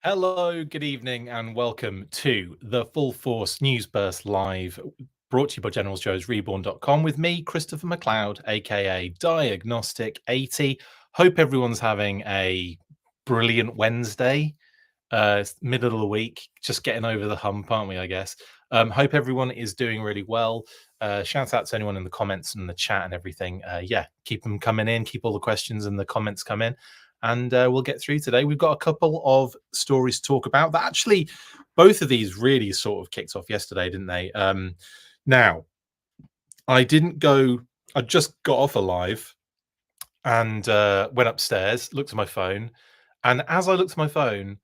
Hello, good evening, and welcome to the Full Force News Burst Live, brought to you by GeneralsJoesReborn.com with me, Christopher McLeod, aka Diagnostic 80. Hope everyone's having a brilliant Wednesday. It's middle of the week, just getting over the hump, aren't we? I guess. Hope everyone is doing really well. Shout out to anyone in the comments and the chat and everything. Yeah, keep them coming in. Keep all the questions and the comments come in, and we'll get through today. We've got a couple of stories to talk about. That actually, both of these really sort of kicked off yesterday, didn't they? Now, I didn't go. I just got off a live and went upstairs, looked at my phone, and as I looked at my phone,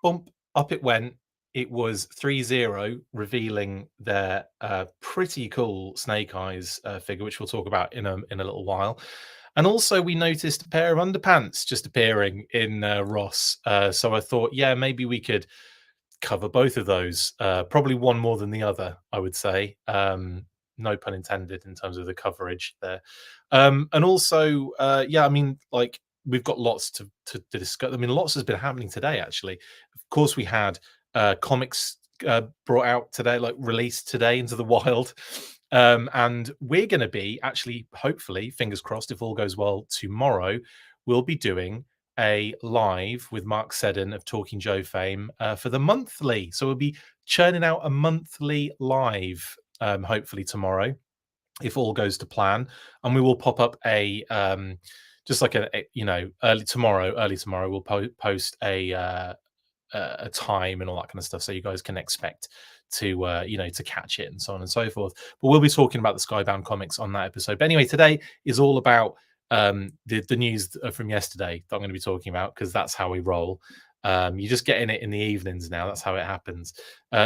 bump, up it went. It was ThreeZero revealing their pretty cool Snake Eyes figure, which we'll talk about in a little while. And also, we noticed a pair of underpants just appearing in Ross. So I thought, yeah, maybe we could cover both of those. Probably one more than the other, I would say. No pun intended in terms of the coverage there. And also, yeah, I mean, like we've got lots to discuss. I mean, lots has been happening today, actually. Of course, we had comics brought out today, like released today into the wild. And we're going to be actually, hopefully, fingers crossed, if all goes well tomorrow, we'll be doing a live with Mark Seddon of Talking Joe fame for the monthly. So we'll be churning out a monthly live, hopefully tomorrow, if all goes to plan. And we will pop up a just like early tomorrow, we'll post a time and all that kind of stuff, so you guys can expect to to catch it and so on and so forth. But we'll be talking about the Skybound comics on that episode. But anyway, today is all about the news from yesterday that I'm going to be talking about, because that's how we roll. You're just getting it in the evenings now. That's how it happens.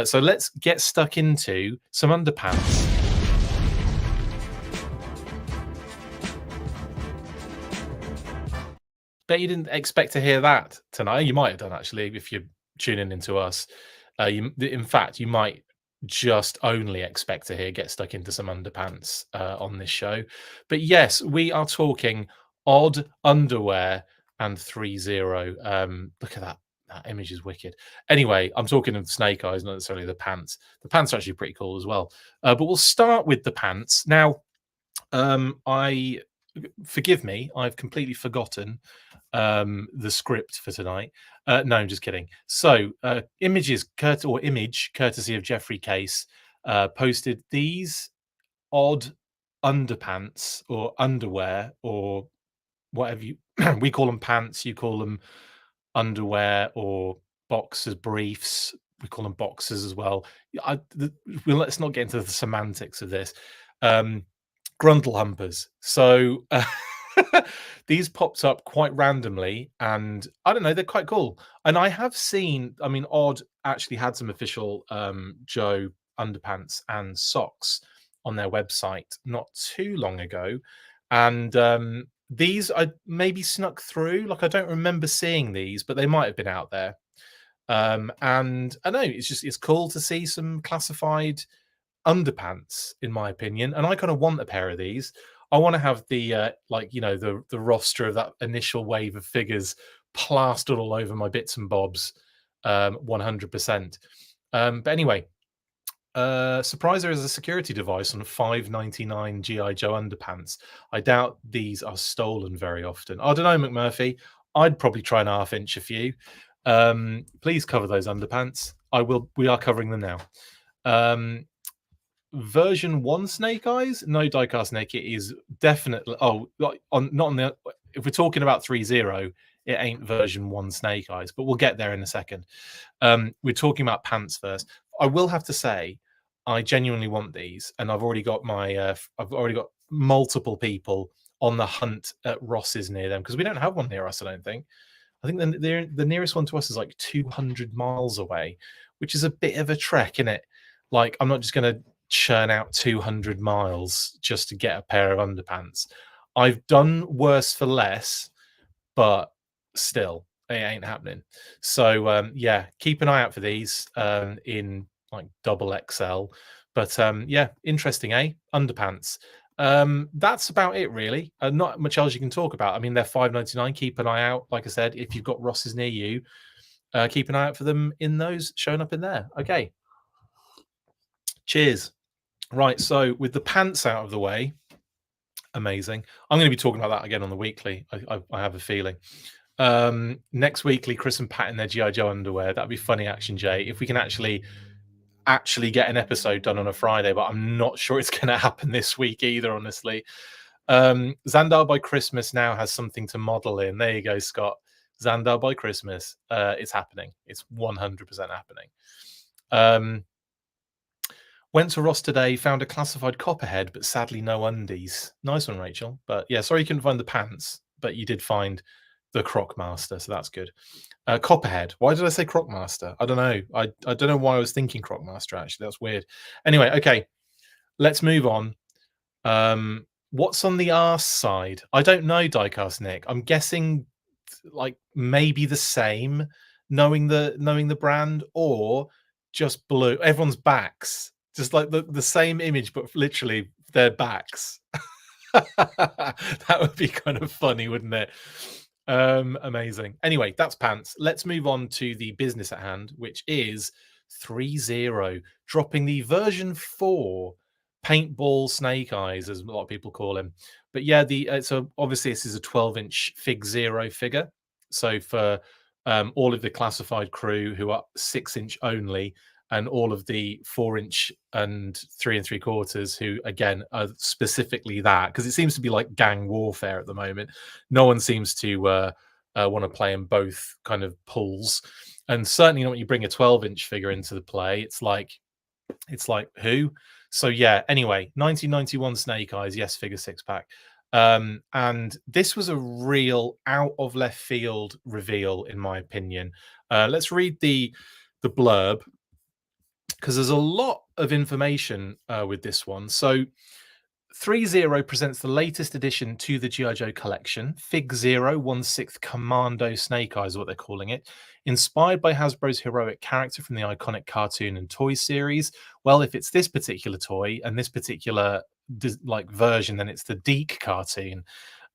So let's get stuck into some underpants. Bet you didn't expect to hear that tonight. You might have done, actually, if you're tuning into us. In fact, you might just only expect to hear get stuck into some underpants on this show. But yes, we are talking odd underwear and ThreeZero. Look at that. That image is wicked. Anyway, I'm talking of Snake Eyes, not necessarily the pants. The pants are actually pretty cool as well. But we'll start with the pants. Now, I forgive me, I've completely forgotten the script for tonight. No, I'm just kidding. So, image courtesy of Jeffrey Case, posted these odd underpants or underwear or whatever you we call them pants, you call them underwear or boxers briefs. We call them boxers as well. Let's not get into the semantics of this. Grundle humpers. So these popped up quite randomly, and I don't know, they're quite cool. And I have seen, I mean, Odd actually had some official Joe underpants and socks on their website not too long ago, and these I maybe snuck through. Like, I don't remember seeing these, but they might have been out there. And I know it's cool to see some classified underpants, in my opinion, and I kind of want a pair of these. I want to have the the roster of that initial wave of figures plastered all over my bits and bobs, 100%. But anyway, Surpriser is a security device on 5.99 GI Joe underpants. I doubt these are stolen very often. I don't know, McMurphy. I'd probably try and half-inch a few. Please cover those underpants. I will. We are covering them now. Version 1 Snake Eyes, no diecast snake. It is definitely not on the. If we're talking about ThreeZero, it ain't version 1 Snake Eyes, but we'll get there in a second. We're talking about pants first. I will have to say, I genuinely want these, and I've already got multiple people on the hunt at Ross's near them, because we don't have one near us. I don't think. I think the nearest one to us is like 200 miles away, which is a bit of a trek, isn't it? Like, I'm not just going to churn out 200 miles just to get a pair of underpants. I've done worse for less, but still, it ain't happening. So yeah, keep an eye out for these in like double XL. But yeah, interesting, eh? Underpants. That's about it, really. Not much else you can talk about. I mean, they're $5.99. Keep an eye out. Like I said, if you've got Ross's near you, keep an eye out for them in those showing up in there. Okay, cheers. Right, so with the pants out of the way, amazing. I'm going to be talking about that again on the weekly. I have a feeling. Next weekly, Chris and Pat in their GI Joe underwear. That'd be funny, Action J. If we can actually get an episode done on a Friday, but I'm not sure it's going to happen this week either. Honestly, Xandar by Christmas now has something to model in. There you go, Scott. Xandar by Christmas. It's happening. It's 100% happening. Went to Ross today, found a classified copperhead, but sadly no undies. Nice one, Rachel. But yeah, sorry you couldn't find the pants, but you did find the Crocmaster, so that's good. Copperhead. Why did I say Crocmaster? I don't know. I don't know why I was thinking Crocmaster, actually. That's weird. Anyway, okay, let's move on. What's on the arse side? I don't know, Diecast Nick. I'm guessing like maybe the same, knowing the brand, or just blue. Everyone's backs. Just like the same image, but literally their backs. That would be kind of funny, wouldn't it? Amazing. Anyway, that's pants. Let's move on to the business at hand, which is ThreeZero dropping the version 4 paintball Snake Eyes, as a lot of people call him. But yeah, so obviously this is a 12-inch FigZero figure. So for all of the classified crew who are 6-inch only, and all of the 4-inch and 3 3/4 who again are specifically that, because it seems to be like gang warfare at the moment. No one seems to want to play in both kind of pools, and certainly not when you bring a 12-inch figure into the play. It's like who? So yeah. Anyway, 1991 Snake Eyes, yes, figure 6-pack. And this was a real out of left field reveal, in my opinion. Let's read the blurb, because there's a lot of information with this one. So ThreeZero presents the latest addition to the GI Joe collection, FigZero 1/6 Commando Snake Eyes, what they're calling it. Inspired by Hasbro's heroic character from the iconic cartoon and toy series. Well, if it's this particular toy and this particular like version, then it's the Deke cartoon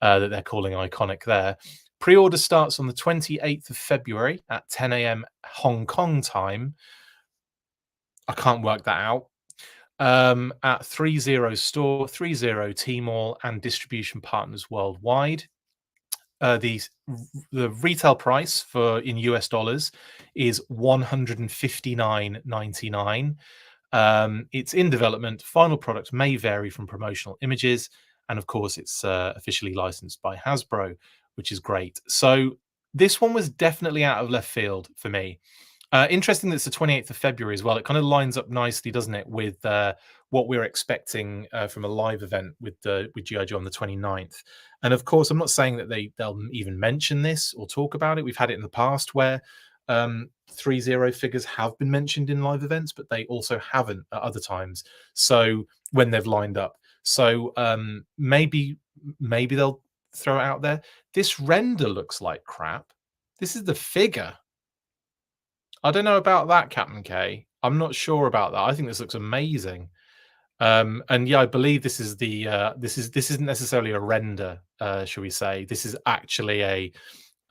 that they're calling iconic there. Pre-order starts on the 28th of February at 10 a.m. Hong Kong time. I can't work that out. At ThreeZero store, ThreeZero Tmall, and distribution partners worldwide. The retail price for in US dollars is $159.99. It's in development. Final product may vary from promotional images, and of course, it's officially licensed by Hasbro, which is great. So this one was definitely out of left field for me. Interesting that it's the 28th of February as well. It kind of lines up nicely, doesn't it, with what we're expecting from a live event with GI Joe on the 29th. And of course, I'm not saying that they'll even mention this or talk about it. We've had it in the past where ThreeZero figures have been mentioned in live events, but they also haven't at other times. So when they've lined up, so maybe they'll throw it out there. This render looks like crap. This is the figure. I don't know about that, Captain K. I'm not sure about that. I think this looks amazing. And yeah, I believe this is this isn't necessarily a render, shall we say? This is actually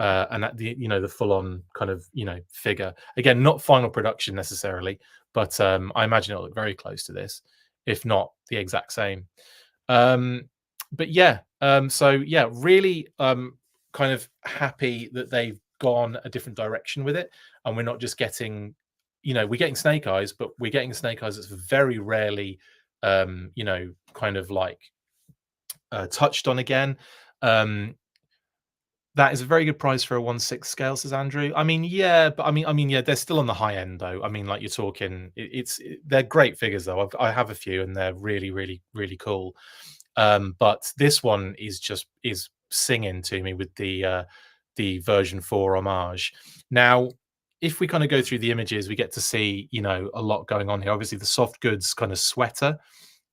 the full-on kind of figure. Again, not final production necessarily, but I imagine it'll look very close to this, if not the exact same. But yeah, so yeah, really kind of happy that they've gone a different direction with it, and we're not just getting, we're getting Snake Eyes, but we're getting Snake Eyes that's very rarely, kind of like touched on again. That is a very good price for a 1/6 scale, says Andrew. I mean, yeah, but I mean, yeah, they're still on the high end though. I mean, like you're talking, they're great figures though. I have a few, and they're really, really, really cool. But this one is singing to me with the version 4 homage. Now, if we kind of go through the images, we get to see a lot going on here. Obviously, the soft goods kind of sweater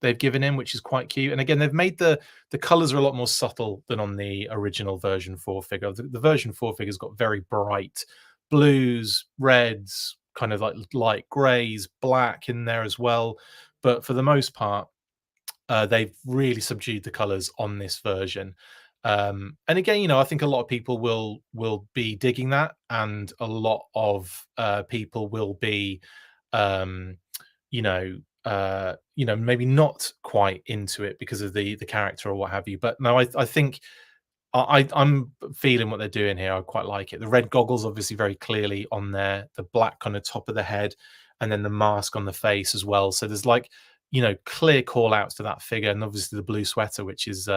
they've given him, which is quite cute. And again, they've made the colors are a lot more subtle than on the original version 4 figure. The version 4 figure's got very bright blues, reds, kind of like light grays, black in there as well. But for the most part, they've really subdued the colors on this version. And again, I think a lot of people will be digging that, and a lot of people will be, um, you know, maybe not quite into it because of the character or what have you. But no, I think I'm feeling what they're doing here. I quite like it. The red goggles, obviously, very clearly on there. The black kind of top of the head, and then the mask on the face as well. So there's like, clear call outs to that figure, and obviously the blue sweater, which is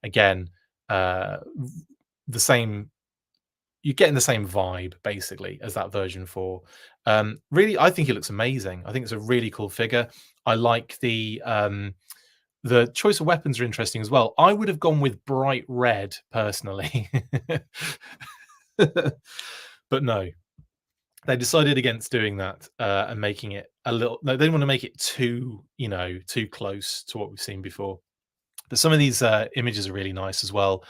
again uh, the same. You're getting the same vibe basically as that version 4. Really, I think it looks amazing. I think it's a really cool figure. I like the choice of weapons are interesting as well. I would have gone with bright red personally. But no, they decided against doing that, and making it a little. No, they didn't want to make it too close to what we've seen before. But some of these images are really nice as well.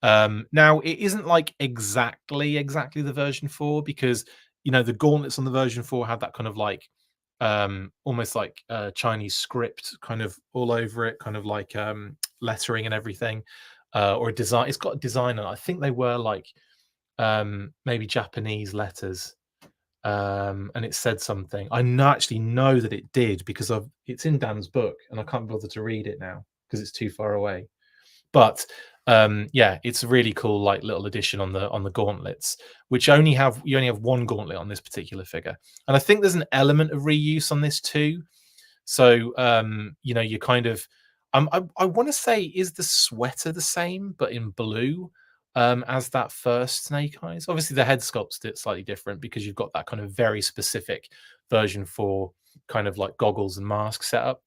Now it isn't like exactly the version 4, because the gauntlets on the version 4 had that kind of like almost like Chinese script kind of all over it, kind of like lettering and everything, or a design. It's got a design on it. I think they were like maybe Japanese letters, and it said something. Actually know that it did, because it's in Dan's book and I can't bother to read it now because it's too far away. But yeah, it's a really cool like little addition on the gauntlets, which you only have one gauntlet on this particular figure. And I think there's an element of reuse on this too. So you kind of I want to say, is the sweater the same but in blue as that first Snake Eyes? Obviously the head sculpt's slightly different because you've got that kind of very specific version 4 kind of like goggles and mask setup.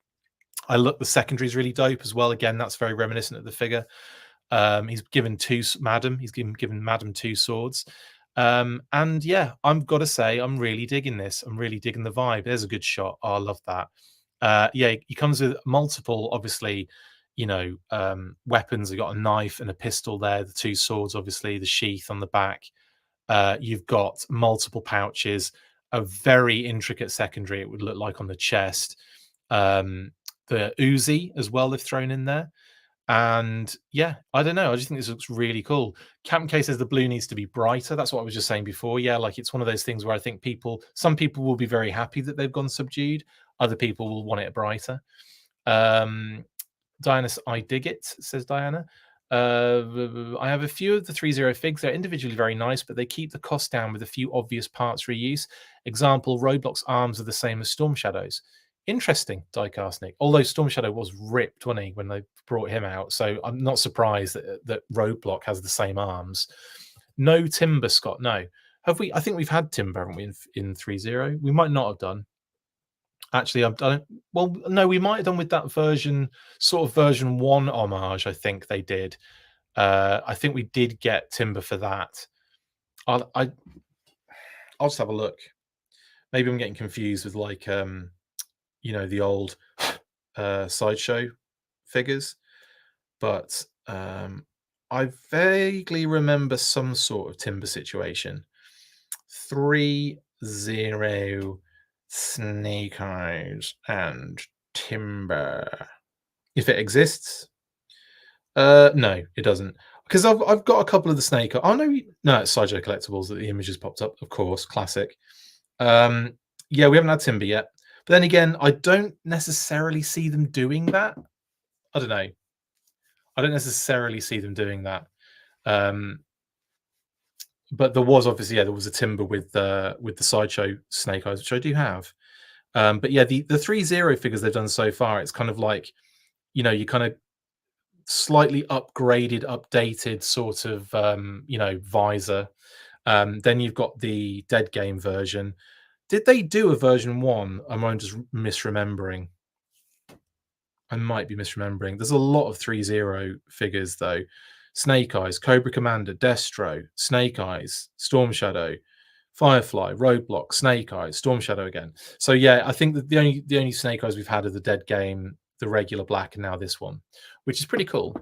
The secondary is really dope as well. Again, that's very reminiscent of the figure. He's given he's given Madam 2 swords. And yeah, I've got to say, I'm really digging this. I'm really digging the vibe. There's a good shot. Oh, I love that. Yeah, he comes with multiple, obviously, weapons. He got a knife and a pistol there, the 2 swords, obviously, the sheath on the back. You've got multiple pouches, a very intricate secondary, it would look like, on the chest. The Uzi as well, they've thrown in there. And yeah, I don't know. I just think this looks really cool. Captain K says the blue needs to be brighter. That's what I was just saying before. Yeah, like it's one of those things where I think some people will be very happy that they've gone subdued. Other people will want it brighter. Diana, I dig it, says Diana. I have a few of the ThreeZero figs. They're individually very nice, but they keep the cost down with a few obvious parts reuse. Example, Roblox arms are the same as Storm Shadow's. Interesting, Diecast Nick. Although Storm Shadow was ripped, wasn't he, when they brought him out? So I'm not surprised that Roadblock has the same arms. No Timber, Scott. No. Have we? I think we've had Timber, haven't we, in ThreeZero? We might not have done. Actually, I've done it. Well, no, we might have done with that version, sort of version 1 homage. I think they did. I think we did get Timber for that. I'll just have a look. Maybe I'm getting confused with like the old sideshow figures, but I vaguely remember some sort of Timber situation. 3-0 Snake Eyes and Timber, if it exists. No, it doesn't, because I've got a couple of the Snake. Oh no, it's Sideshow Collectibles that the images popped up, of course, classic. Yeah, we haven't had Timber yet. But then again, I don't necessarily see them doing that. I don't know. I don't necessarily see them doing that. But there was obviously, there was a Timber with the Sideshow Snake Eyes, which I do have. But yeah, the ThreeZero figures they've done so far, it's kind of like, you kind of slightly upgraded, updated sort of, visor. Then you've got the Dead Game version. Did they do a version 1? Am I just misremembering? I might be misremembering. There's a lot of ThreeZero figures though. Snake Eyes, Cobra Commander, Destro, Snake Eyes, Storm Shadow, Firefly, Roadblock, Snake Eyes, Storm Shadow again. So yeah, I think that the only Snake Eyes we've had are the Dead Game, the regular black, and now this one, which is pretty cool.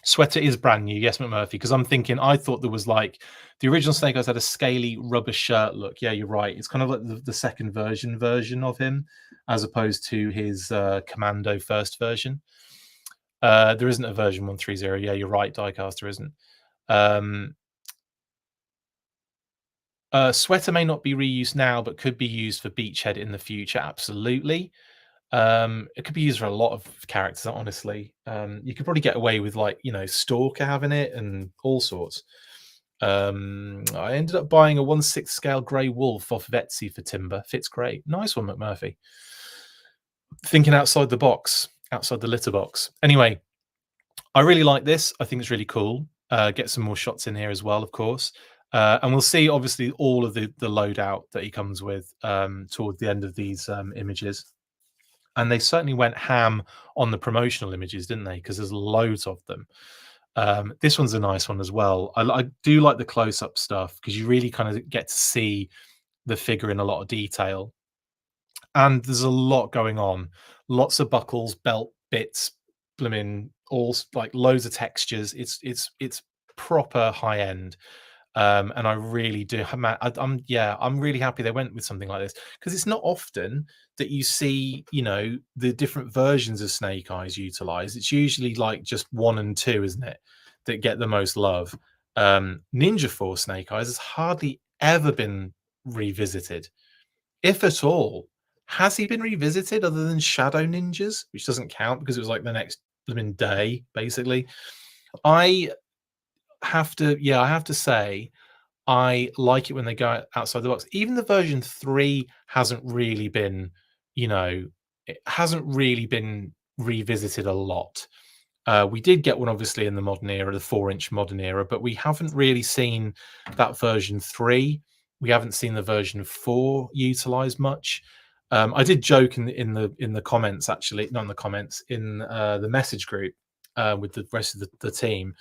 Sweater is brand new, yes, McMurphy, because I thought there was like the original Snake Eyes had a scaly rubber shirt look. Yeah, you're right. It's kind of like the second version of him, as opposed to his Commando first version. There isn't a version 130. Yeah, you're right, diecast, there isn't. Um, Sweater may not be reused now, but could be used for Beachhead in the future. Absolutely. It could be used for a lot of characters, honestly. You could probably get away with, like, Stalker having it and all sorts. I ended up buying a 1/6 scale grey wolf off of Etsy for timber. Fits great. Nice one, McMurphy. Thinking outside the box, outside the litter box. Anyway, I really like this. I think it's really cool. Get some more shots in here as well, of course. And we'll see, obviously, all of the loadout that he comes with toward the end of these images. And they certainly went ham on the promotional images, didn't they? Because there's loads of them. This one's a nice one as well. I do like the close-up stuff because you really kind of get to see the figure in a lot of detail. And there's a lot going on. Lots of buckles, belt bits, blooming like loads of textures. It's proper high end. And I really do. I'm really happy they went with something like this because it's not often that you see, the different versions of Snake Eyes utilized. It's usually like just 1 and 2, isn't it, that get the most love. Ninja Force Snake Eyes has hardly ever been revisited, if at all. Has he been revisited other than Shadow Ninjas, which doesn't count because it was like the next blooming day, basically? I I have to say, I like it when they go outside the box. Even the version 3 hasn't really been, it hasn't really been revisited a lot. We did get one, obviously, in the modern era, the 4-inch modern era, but we haven't really seen that version 3. We haven't seen the version 4 utilized much. I did joke in the comments, actually, not in the comments, in the message group with the rest of the team.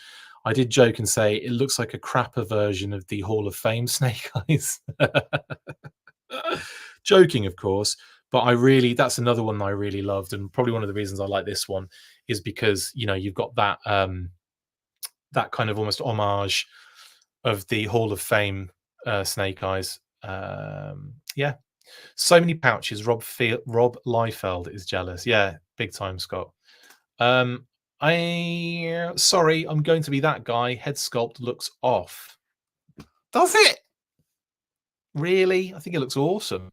I did joke and say it looks like a crapper version of the Hall of Fame Snake Eyes. Joking, of course, but that's another one I really loved, and probably one of the reasons I like this one is because you've got that kind of almost homage of the Hall of Fame Snake Eyes. Yeah, so many pouches. Rob Liefeld is jealous. Yeah, big time, Scott. Sorry, I'm going to be that guy. Head sculpt looks off. Does it? Really? I think it looks awesome.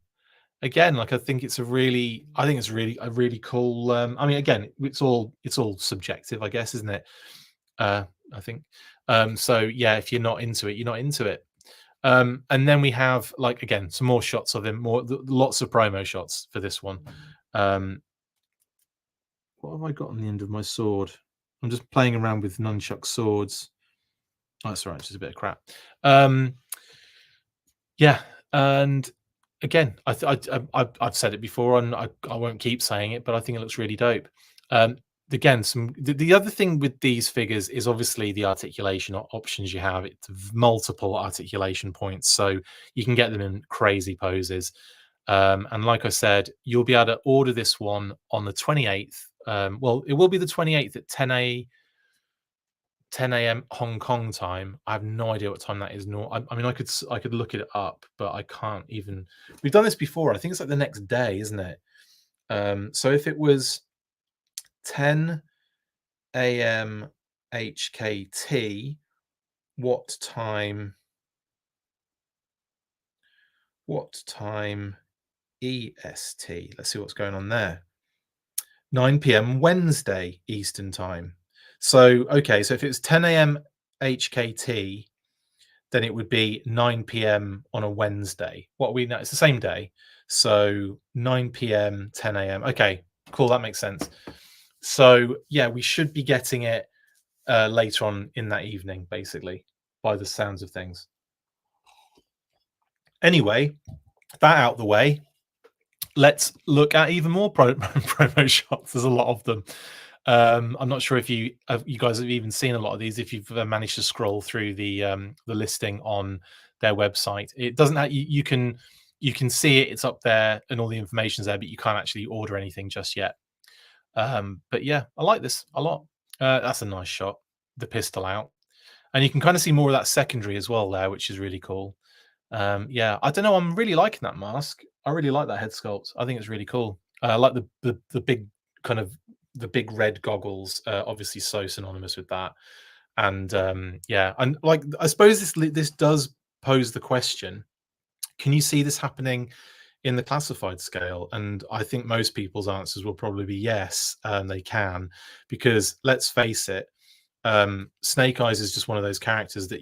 Again, like, I think it's really a really cool. I mean, again, it's all subjective, I guess, isn't it? I think. So yeah, if you're not into it, you're not into it. And then we have, like, again, some more shots of him, lots of promo shots for this one. What have I got on the end of my sword? I'm just playing around with nunchuck swords. Oh, that's all right. It's just a bit of crap. Yeah, and again, I've said it before, and I won't keep saying it, but I think it looks really dope. Again, the other thing with these figures is obviously the articulation options you have. It's multiple articulation points, so you can get them in crazy poses. And like I said, you'll be able to order this one on the 28th. Well, it will be the 28th at 10 a.m. Hong Kong time. I have no idea what time that is. No, I mean, I could look it up, but I can't even. We've done this before. I think it's like the next day, isn't it? So if it was 10 a.m. HKT, what time? What time EST? Let's see what's going on there. 9 p.m. Wednesday Eastern time. So, okay, so if it was 10 a.m. HKT, then it would be 9 p.m. on a Wednesday. What we know, it's the same day. So 9 p.m., 10 a.m. Okay, cool. That makes sense. So yeah, we should be getting it later on in that evening, basically, by the sounds of things. Anyway, that out the way, let's look at even more promo shots. There's a lot of them. I'm not sure if you guys have even seen a lot of these. If you've managed to scroll through the listing on their website, it doesn't have, you can see it. It's up there and all the information's there, but you can't actually order anything just yet. But yeah, I like this a lot. That's a nice shot. The pistol out, and you can kind of see more of that secondary as well there, which is really cool. Yeah, I don't know. I'm really liking that mask. I really like that head sculpt. I think it's really cool. I like the big kind of the big red goggles, obviously so synonymous with that. And yeah, and like I suppose this does pose the question: can you see this happening in the classified scale? And I think most people's answers will probably be yes, they can, because let's face it, Snake Eyes is just one of those characters that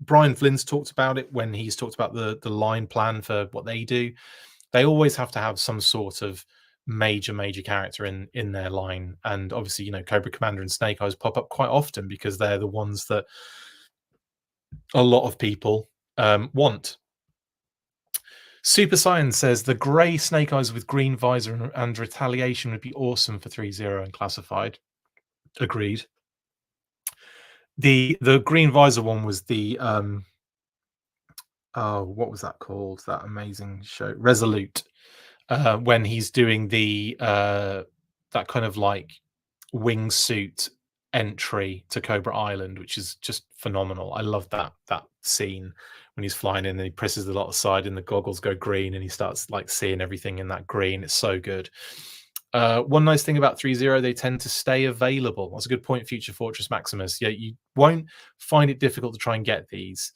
Brian Flynn's talked about it when he's talked about the line plan for what they do. They always have to have some sort of major character in their line, and obviously, Cobra Commander and Snake Eyes pop up quite often because they're the ones that a lot of people want. Super Science says the grey Snake Eyes with green visor and retaliation would be awesome for 3-0 and classified. Agreed. The green visor one was the oh, what was that called? That amazing show, Resolute. When he's doing the that kind of like wingsuit entry to Cobra Island, which is just phenomenal. I love that scene when he's flying in and he presses the lot aside and the goggles go green and he starts like seeing everything in that green. It's so good. One nice thing about 3-0, they tend to stay available. That's a good point, Future Fortress Maximus. Yeah, you won't find it difficult to try and get these.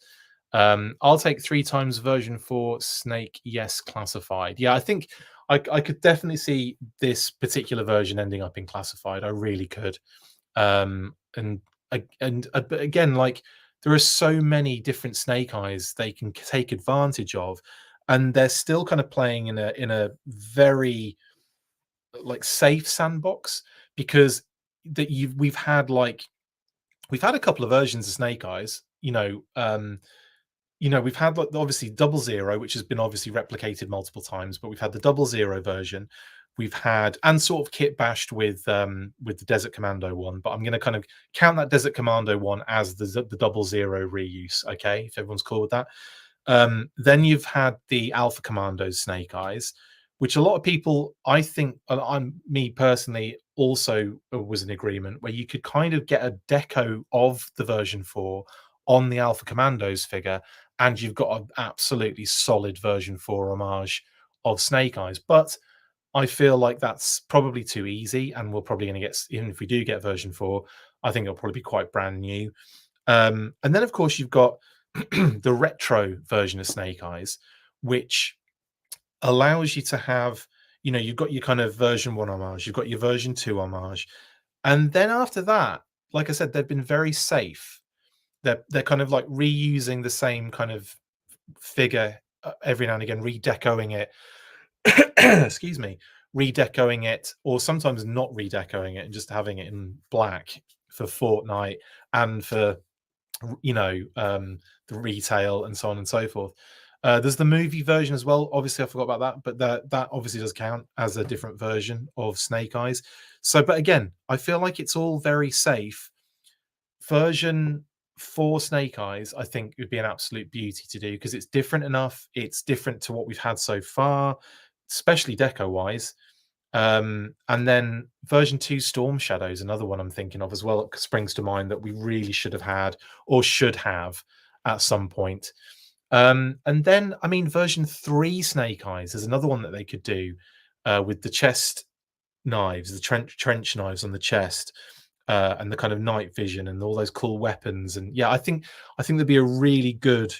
I'll take 3 times version 4 Snake, yes, classified. Yeah, I think I could definitely see this particular version ending up in classified. I really could. But again, like there are so many different Snake Eyes they can take advantage of, and they're still kind of playing in a very like safe sandbox, because we've had a couple of versions of Snake Eyes. We've had like obviously 000, which has been obviously replicated multiple times, but we've had the 000 version. We've had and sort of kit bashed with the Desert Commando one, but I'm going to kind of count that Desert Commando one as the 000 reuse. Okay, if everyone's cool with that. Then you've had the Alpha Commandos Snake Eyes, which a lot of people, I think, me personally, also was in agreement, where you could kind of get a deco of the version 4 on the Alpha Commandos figure, and you've got an absolutely solid version 4 homage of Snake Eyes. But I feel like that's probably too easy, and we're probably going to get, even if we do get version 4, I think it'll probably be quite brand new. And then, of course, you've got the retro version of Snake Eyes, which allows you to have, you've got your kind of version 1 homage, you've got your version 2 homage, and then after that, like I said, they've been very safe. They're kind of like reusing the same kind of figure every now and again, redecoing it. Excuse me, redecoing it, or sometimes not redecoing it and just having it in black for Fortnite and for the retail and so on and so forth. There's the movie version as well. Obviously, I forgot about that, but that obviously does count as a different version of Snake Eyes. So, but again, I feel like it's all very safe. Version 4 Snake Eyes, I think, would be an absolute beauty to do because it's different enough. It's different to what we've had so far, especially deco wise. And then version 2 Storm Shadows, another one I'm thinking of as well, it springs to mind that we really should have had or should have at some point. And then, I mean, version 3 Snake Eyes is another one that they could do with the chest knives, the trench knives on the chest, and the kind of night vision and all those cool weapons. And yeah, I think there'd be a really good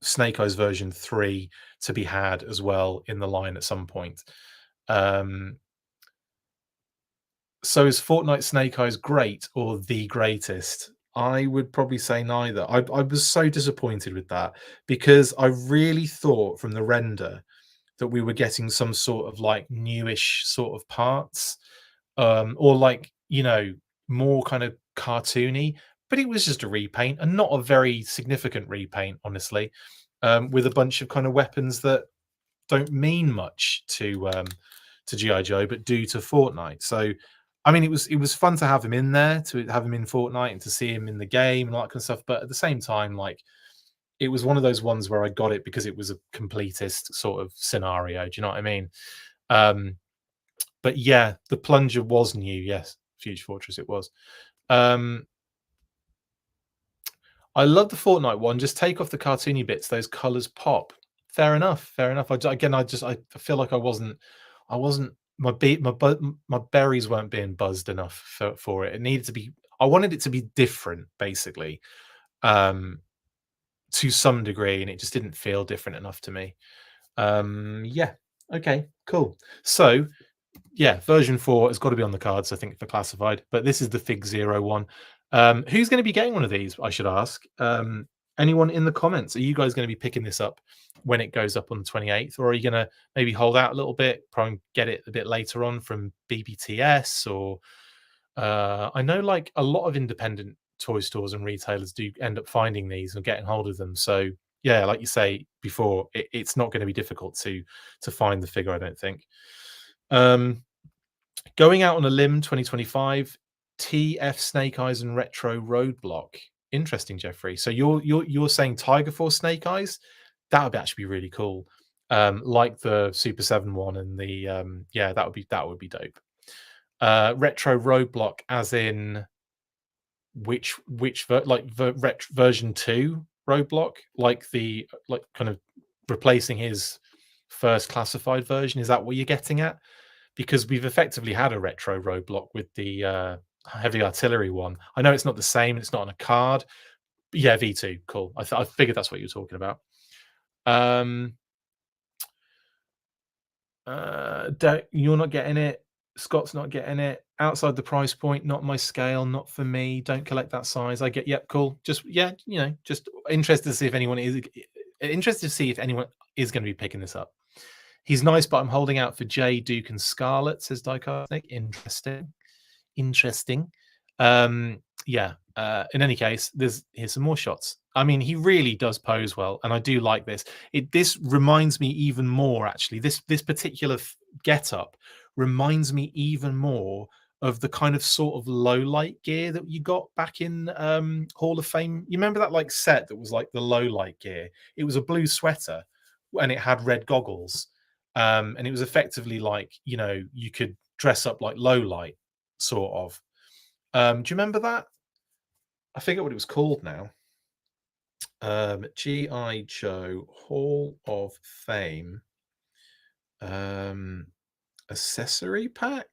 Snake Eyes version 3 to be had as well in the line at some point. So is Fortnite Snake Eyes great or the greatest? I would probably say neither. I was so disappointed with that because I really thought from the render that we were getting some sort of like newish sort of parts, or like, more kind of cartoony, but it was just a repaint and not a very significant repaint, honestly, with a bunch of kind of weapons that don't mean much to GI Joe, but do to Fortnite. So, I mean, it was fun to have him in there, to have him in Fortnite, and to see him in the game and all that kind of stuff. But at the same time, like, it was one of those ones where I got it because it was a completist sort of scenario. Do you know what I mean? But yeah, the plunger was new. Yes, Future Fortress, it was. I love the Fortnite one. Just take off the cartoony bits; those colors pop. Fair enough. Fair enough. I feel like I wasn't my berries weren't being buzzed enough for it. It needed to be. I wanted it to be different, basically, um, to some degree, and it just didn't feel different enough to me. Yeah. Okay. Cool. So yeah, version 4 has got to be on the cards, I think, for classified. But this is the FigZero one. Who's going to be getting one of these? I should ask. Anyone in the comments? Are you guys going to be picking this up when it goes up on the 28th, or are you going to maybe hold out a little bit, probably get it a bit later on from BBTS? Or I know like a lot of independent toy stores and retailers do end up finding these and getting hold of them. So yeah, like you say before, it's not going to be difficult to find the figure, I don't think. Going out on a limb, 2025, TF Snake Eyes and Retro Roadblock. Interesting, Jeffrey. So you're saying Tiger Force Snake Eyes? That would actually be really cool. Like the Super 7 one and the yeah, that would be dope. Retro Roadblock, as in version 2 Roadblock, like the like kind of replacing his first classified version. Is that what you're getting at? Because we've effectively had a retro roadblock with the heavy artillery one. I know it's not the same, it's not on a card. But yeah, V2, cool. I figured that's what you were talking about. You're not getting it. Scott's not getting it. Outside the price point, not my scale, not for me. Don't collect that size. I get, yep, cool. Just yeah, just interested to see if anyone is going to be picking this up. He's nice, but I'm holding out for Jay, Duke, and Scarlet, says Dicarnic. Interesting. Yeah. In any case, here's some more shots. I mean, he really does pose well, and I do like this. This reminds me even more, actually. This particular get-up reminds me even more of the kind of sort of low light gear that you got back in Hall of Fame. You remember that like set that was like the low light gear? It was a blue sweater and it had red goggles. And it was effectively like, you could dress up like low light, sort of. Do you remember that? I forget what it was called now. G.I. Joe Hall of Fame accessory pack.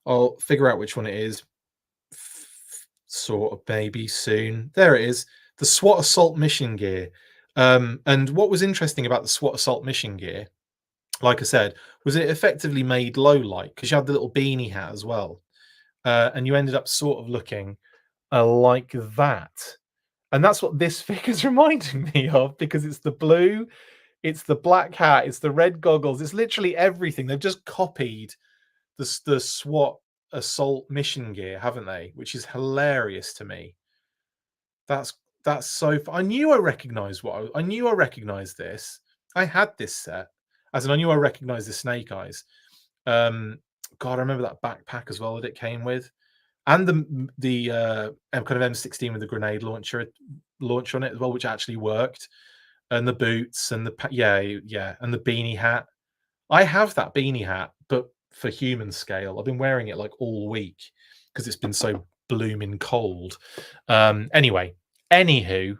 I'll figure out which one it is. Sort of maybe soon. There it is. The SWAT Assault Mission Gear. And what was interesting about the SWAT Assault Mission Gear, like I said, was it effectively made low light because you had the little beanie hat as well. And you ended up sort of looking like that. And that's what this figure's reminding me of, because it's the blue, it's the black hat, it's the red goggles, it's literally everything. They've just copied the SWAT Assault Mission Gear, haven't they? Which is hilarious to me. That's so. I knew I recognized I knew I recognized this. I had this set, as in I knew I recognized the Snake Eyes. God, I remember that backpack as well that it came with, and the kind of M16 with the grenade launch on it as well, which actually worked, and the boots and the and the beanie hat. I have that beanie hat, but for human scale. I've been wearing it like all week because it's been so blooming cold. Anyway, anywho,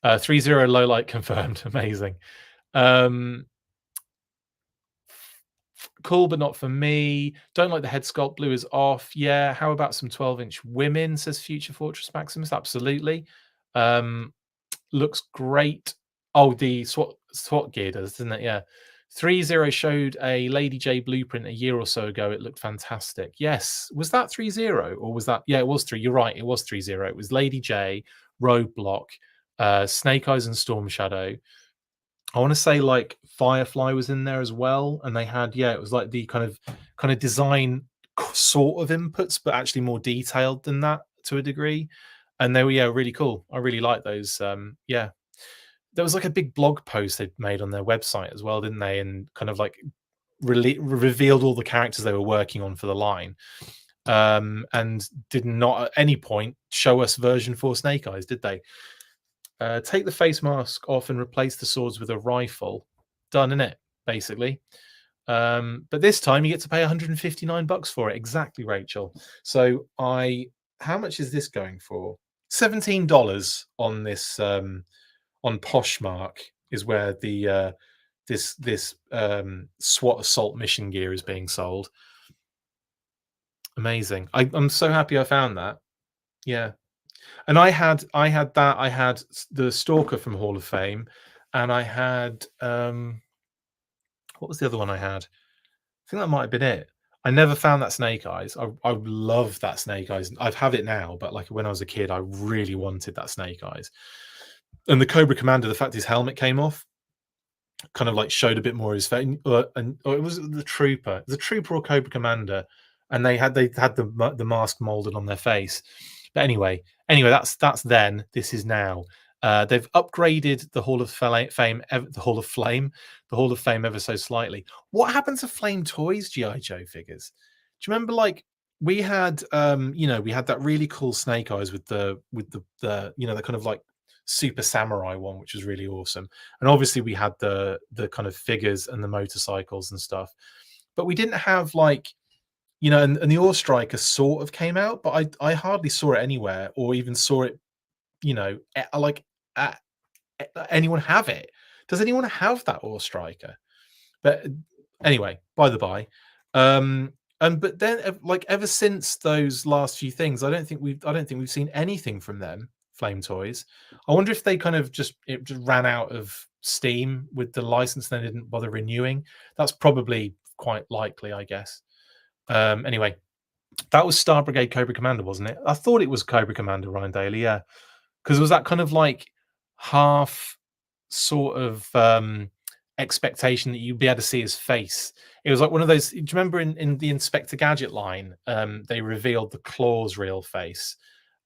3-0 low light confirmed. Amazing. Cool, but not for me. Don't like the head sculpt. Blue is off. Yeah. How about some 12-inch women, says Future Fortress Maximus? Absolutely. Looks great. Oh, the SWAT gear does, doesn't it? Yeah. 3-0 showed a Lady J blueprint a year or so ago. It looked fantastic. Yes. Was that 3-0 or was that? Yeah, it was 3. You're right. It was 3-0. It was Lady J, Roadblock, Snake Eyes and Storm Shadow. I want to say like Firefly was in there as well. And they had, it was like the kind of design sort of inputs, but actually more detailed than that to a degree. And they were, really cool. I really like those. There was like a big blog post they'd made on their website as well, didn't they? And kind of like revealed all the characters they were working on for the line, and did not at any point show us version 4 Snake Eyes, did they? Take the face mask off and replace the swords with a rifle. Done, innit? Basically. But this time you get to pay $159 for it. Exactly, Rachel. So how much is this going for? $17 on this. On Poshmark is where the this SWAT assault mission gear is being sold. Amazing. I'm so happy I found that. Yeah. And I had that. I had the Stalker from Hall of Fame, and I had what was the other one I had? I think that might have been it. I never found that Snake Eyes. I love that Snake Eyes. I have it now, but like when I was a kid, I really wanted that Snake Eyes. And the Cobra Commander, the fact his helmet came off, kind of like showed a bit more of his face. And or it was the Trooper, the Trooper or Cobra Commander, and they had the mask molded on their face. But anyway, that's then. This is now. They've upgraded the Hall of Fame, the Hall of Flame, the Hall of Fame ever so slightly. What happened to Flame Toys GI Joe figures? Do you remember, like we had, we had that really cool Snake Eyes with the kind of like Super Samurai one, which was really awesome. And obviously we had the kind of figures and the motorcycles and stuff, but we didn't have like and the Ore Striker sort of came out, but I hardly saw it anywhere or even saw it like anyone have it. Does anyone have that Ore Striker? But anyway, by the by, and but then like ever since those last few things, I don't think we've seen anything from them. Flame Toys. I wonder if they kind of just ran out of steam with the license and they didn't bother renewing. That's probably quite likely, I guess. Anyway, that was Star Brigade Cobra Commander, wasn't it? I thought it was Cobra Commander Ryan Daly, yeah, because it was that kind of like half sort of expectation that you'd be able to see his face. It was like one of those. Do you remember in the Inspector Gadget line, they revealed the Claw's real face,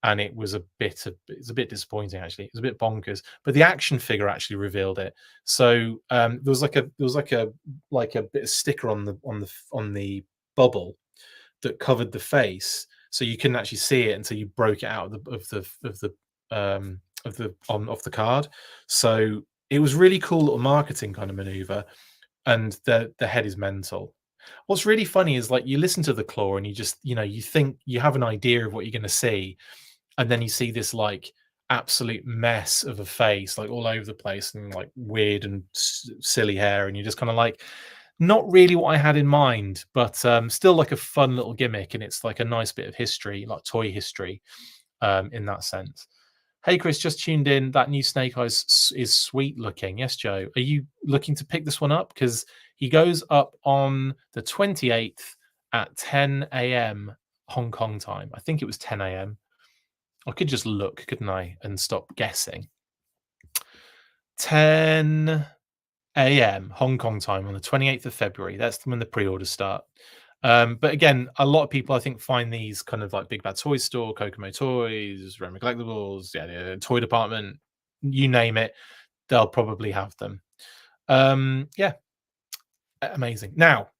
and it's a bit disappointing actually. It was a bit bonkers, but the action figure actually revealed it. So there was like a bit of sticker on the bubble that covered the face, so you couldn't actually see it until you broke it out off the card. So it was really cool little marketing kind of maneuver, and the head is mental. What's really funny is like you listen to the Claw and you just you think you have an idea of what you're going to see, and then you see this like absolute mess of a face like all over the place and like weird and silly hair, and you're just kind of like not really what I had in mind, but still like a fun little gimmick, and it's like a nice bit of history, like toy history, in that sense. Hey Chris, just tuned in. That new Snake Eyes is sweet looking. Yes, Joe. Are you looking to pick this one up? Because he goes up on the 28th at 10 a.m. Hong Kong time. I think it was 10 a.m. I could just look, couldn't I, and stop guessing. 10 a.m. Hong Kong time on the 28th of February. That's when the pre-orders start. But again, a lot of people I think find these kind of like Big Bad Toy Store, Kokomo Toys, Roma Collectibles, yeah, toy department, you name it, they'll probably have them. Yeah, amazing. Now,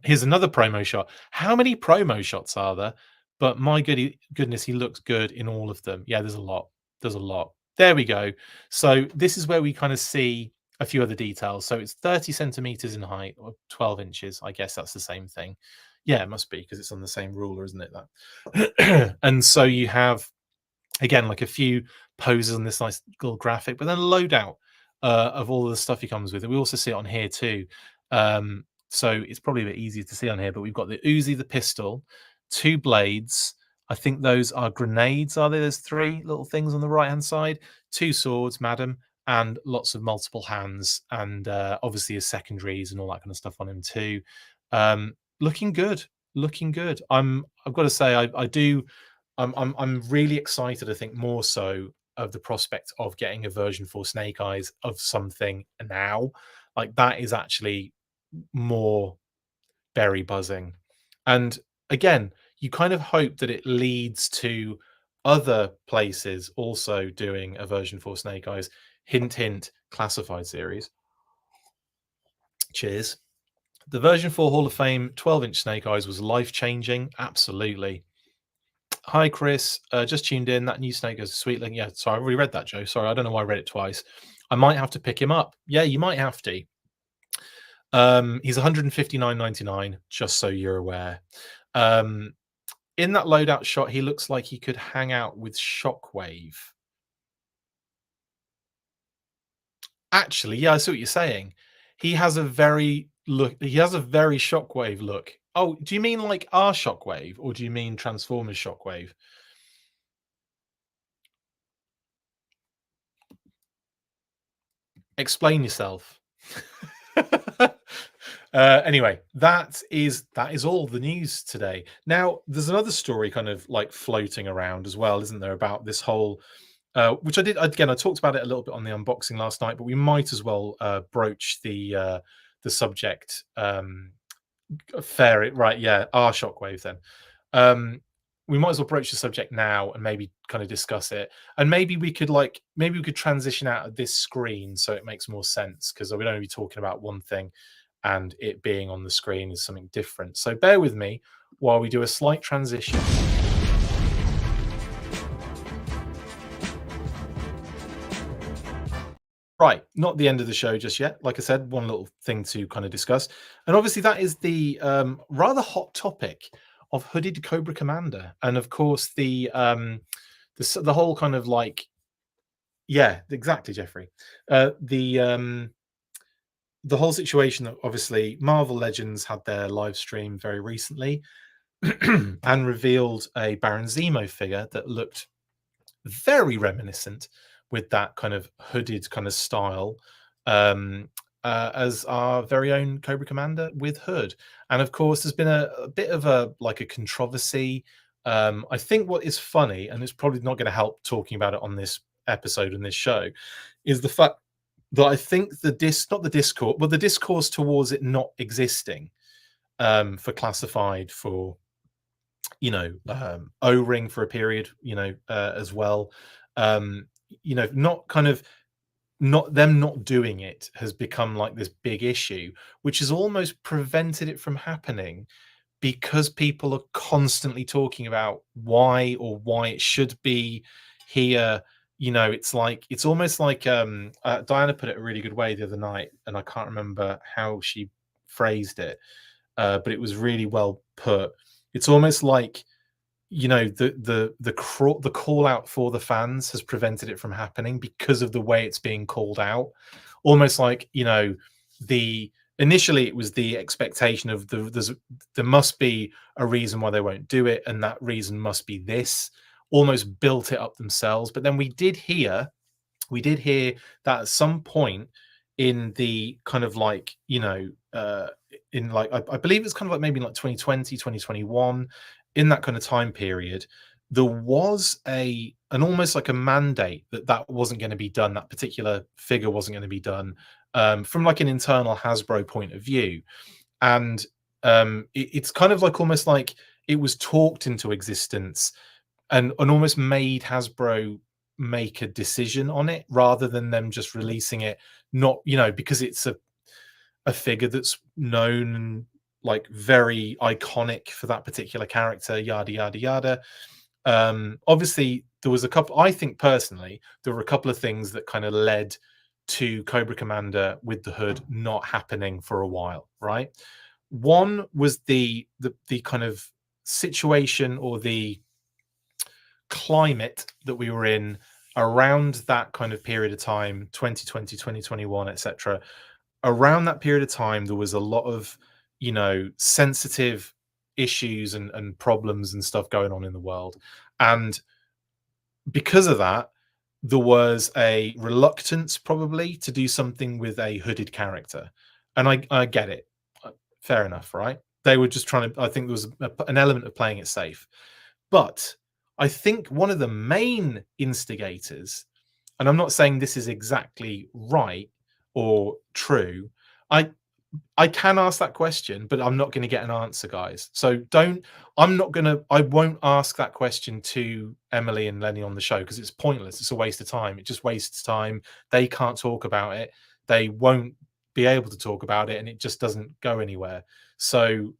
here's another promo shot. How many promo shots are there? But my goodness, he looks good in all of them. Yeah, there's a lot. There's a lot. There we go. So this is where we kind of see a few other details. So it's 30 centimeters in height or 12 inches. I guess that's the same thing. Yeah, it must be because it's on the same ruler, isn't it? That. And so you have, again, like a few poses on this nice little graphic, but then a loadout of all of the stuff he comes with. And we also see it on here too. So it's probably a bit easier to see on here, but we've got the Uzi, the pistol, 2 blades. I think those are grenades, are they? There's 3 little things on the right-hand side, 2 swords, madam, and lots of multiple hands, and obviously his secondaries and all that kind of stuff on him too. Looking good, looking good. I've got to say, I'm really excited. I think more so of the prospect of getting a version 4 Snake Eyes of something now. Like that is actually more berry buzzing. And again, you kind of hope that it leads to other places also doing a version 4 Snake Eyes. Hint, hint, classified series. Cheers. The version 4 Hall of Fame 12-inch Snake Eyes was life-changing. Absolutely. Hi, Chris. Just tuned in. That new Snake Eyes is sweet. Yeah, sorry, I already read that, Joe. Sorry, I don't know why I read it twice. I might have to pick him up. Yeah, you might have to. He's 159.99, just so you're aware. In that loadout shot, he looks like he could hang out with Shockwave. Actually, yeah, I see what you're saying. he has a very look. He has a very Shockwave look. Oh, do you mean like our Shockwave, or do you mean Transformers Shockwave? Explain yourself. Anyway, that is all the news today. Now, there's another story kind of like floating around as well, isn't there, about this whole which I did again. I talked about it a little bit on the unboxing last night, but we might as well broach the subject. Fair, right? Yeah, our Shockwave then. Um, we might as well broach the subject now and maybe kind of discuss it. And maybe we could transition out of this screen so it makes more sense because we'd only be talking about one thing and it being on the screen is something different. So bear with me while we do a slight transition. Right, not the end of the show just yet. Like I said, one little thing to kind of discuss, and obviously that is the rather hot topic of hooded Cobra Commander, and of course the whole kind of like yeah, exactly, Jeffrey, the whole situation that obviously Marvel Legends had their live stream very recently and revealed a Baron Zemo figure that looked very reminiscent with that kind of hooded kind of style as our very own Cobra Commander with hood. And of course, there's been a bit of a like a controversy. I think what is funny, and it's probably not going to help talking about it on this episode and this show, is the fact that I think not the discourse, but the discourse towards it not existing for classified for O-ring for a period, as well. Um, not kind of not doing it has become like this big issue, which has almost prevented it from happening because people are constantly talking about why it should be here. It's like it's almost like Diana put it a really good way the other night, and I can't remember how she phrased it, but it was really well put. It's almost like the call out for the fans has prevented it from happening because of the way it's being called out. Almost like the initially it was the expectation of there must be a reason why they won't do it, and that reason must be this. Almost built it up themselves, but then we did hear that at some point in the kind of like in like I believe it's kind of like maybe like 2020 2021, in that kind of time period, there was an almost like a mandate that wasn't going to be done, that particular figure wasn't going to be done, from like an internal Hasbro point of view. And it's kind of like almost like it was talked into existence and almost made Hasbro make a decision on it rather than them just releasing it, not because it's a figure that's known and like very iconic for that particular character, yada yada yada. Obviously there was a couple, I think personally there were a couple of things that kind of led to Cobra Commander with the hood not happening for a while, right? One was the kind of situation or the climate that we were in around that kind of period of time, 2020 2021, etc. Around that period of time there was a lot of sensitive issues and problems and stuff going on in the world, and because of that there was a reluctance probably to do something with a hooded character. And I get it. Fair enough, right? They were just trying to, I think there was an element of playing it safe. But I think one of the main instigators, and I'm not saying this is exactly right or true, I I can ask that question, but I'm not going to get an answer, guys. So I won't ask that question to Emily and Lenny on the show because it's pointless. It's a waste of time. It just wastes time. They can't talk about it. They won't be able to talk about it, and it just doesn't go anywhere. So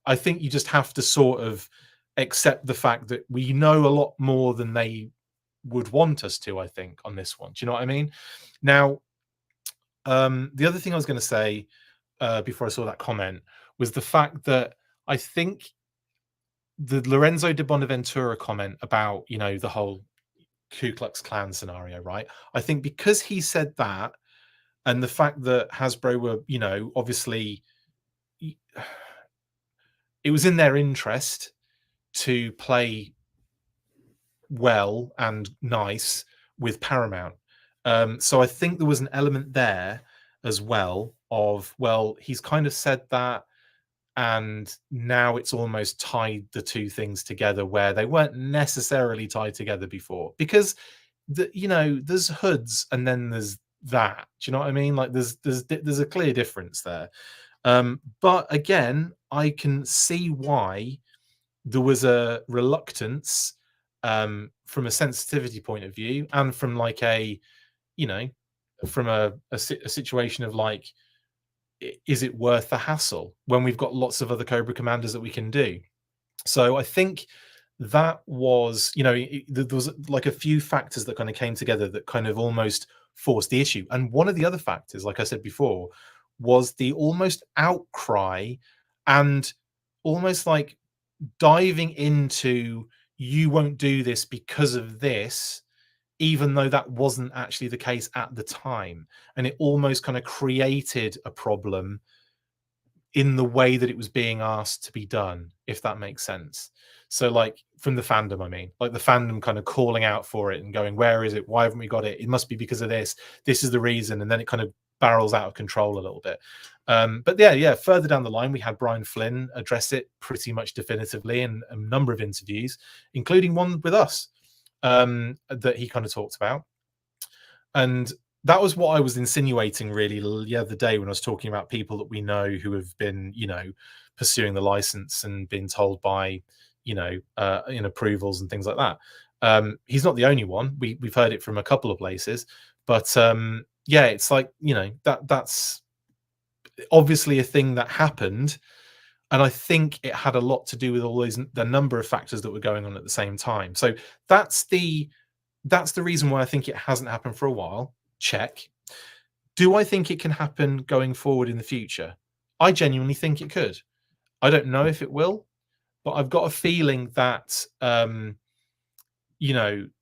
I think you just have to sort of accept the fact that we know a lot more than they would want us to, I think, on this one. Do you know what I mean? Now, the other thing I was going to say before I saw that comment was the fact that I think the Lorenzo de Bonaventura comment about the whole Ku Klux Klan scenario, right? I think because he said that, And the fact that Hasbro were, obviously it was in their interest to play well and nice with Paramount. So I think there was an element there as well of, well, he's kind of said that, and now it's almost tied the two things together where they weren't necessarily tied together before, because there's hoods and then there's that. Do you know what I mean? Like there's a clear difference there. But again, I can see why there was a reluctance, from a sensitivity point of view, and from like you know from a situation of like, is it worth the hassle when we've got lots of other Cobra commanders that we can do? So I think that was, there was like a few factors that kind of came together that kind of almost forced the issue. And one of the other factors, like I said before, was the almost outcry and almost like diving into, you won't do this because of this, even though that wasn't actually the case at the time. And it almost kind of created a problem in the way that it was being asked to be done, if that makes sense. So, like, from the fandom, I mean, like the fandom kind of calling out for it and going, where is it? Why haven't we got it? It must be because of this. This is the reason. And then it kind of barrels out of control a little bit. But yeah, further down the line, we had Brian Flynn address it pretty much definitively in a number of interviews, including one with us, that he kind of talked about. And that was what I was insinuating really the other day when I was talking about people that we know who have been, pursuing the license and been told by, in approvals and things like that. He's not the only one. We've heard it from a couple of places, but yeah, it's like, that's obviously a thing that happened. And I think it had a lot to do with all the number of factors that were going on at the same time. So that's the reason why I think it hasn't happened for a while. Check. Do I think it can happen going forward in the future? I genuinely think it could. I don't know if it will, but I've got a feeling that,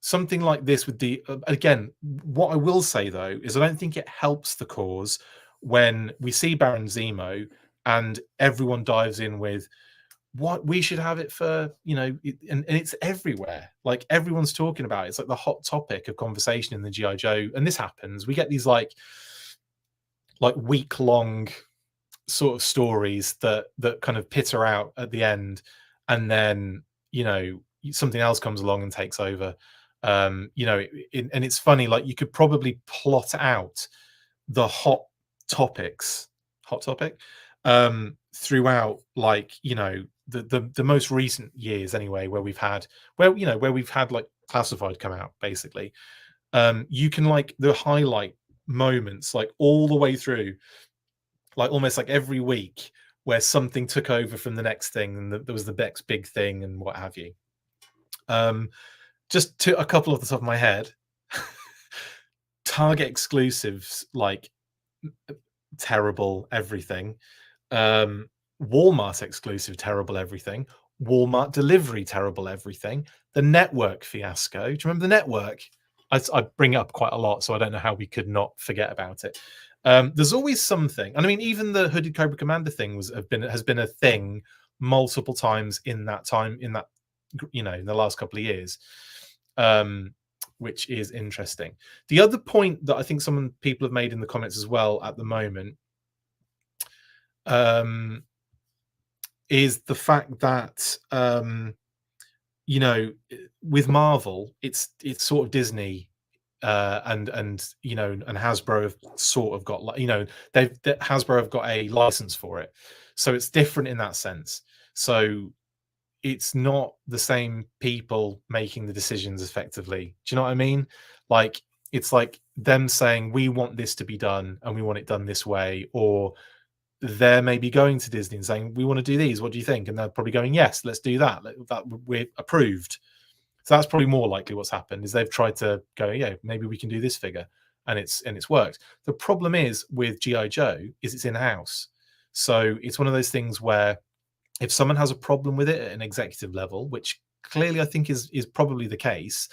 something like this with the, again, what I will say though, is I don't think it helps the cause when we see Baron Zemo and everyone dives in with, what we should have it for, and it's everywhere. Like everyone's talking about it. It's like the hot topic of conversation in the GI Joe. And this happens. We get these like week-long sort of stories that kind of pitter out at the end, and then something else comes along and takes over. And it's funny. Like you could probably plot out the hot topic throughout, like the most recent years anyway, where we've had like classified come out, basically. You can like the highlight moments like all the way through, like almost like every week, where something took over from the next thing and there was the next big thing and what have you. Just to a couple off the top of my head, Target exclusives, like terrible everything. Walmart exclusive, terrible everything. Walmart delivery, terrible everything. The network fiasco. Do you remember the network? I bring it up quite a lot, so I don't know how we could not forget about it. There's always something, and I mean, even the Hooded Cobra Commander thing has been a thing multiple times in that time, in the last couple of years, which is interesting. The other point that I think some people have made in the comments as well at the moment, is the fact that with Marvel, it's sort of Disney, and Hasbro have sort of got, Hasbro have got a license for it, so it's different in that sense. So it's not the same people making the decisions effectively. Do you know what I mean? Like it's like them saying, we want this to be done and we want it done this way, or they're maybe going to Disney and saying, we want to do these, what do you think? And they're probably going, yes, let's do that, we're approved. So that's probably more likely what's happened, is they've tried to go, yeah, maybe we can do this figure, and it's worked. The problem is with GI Joe is it's in-house, so it's one of those things where if someone has a problem with it at an executive level, which clearly I think is probably the case,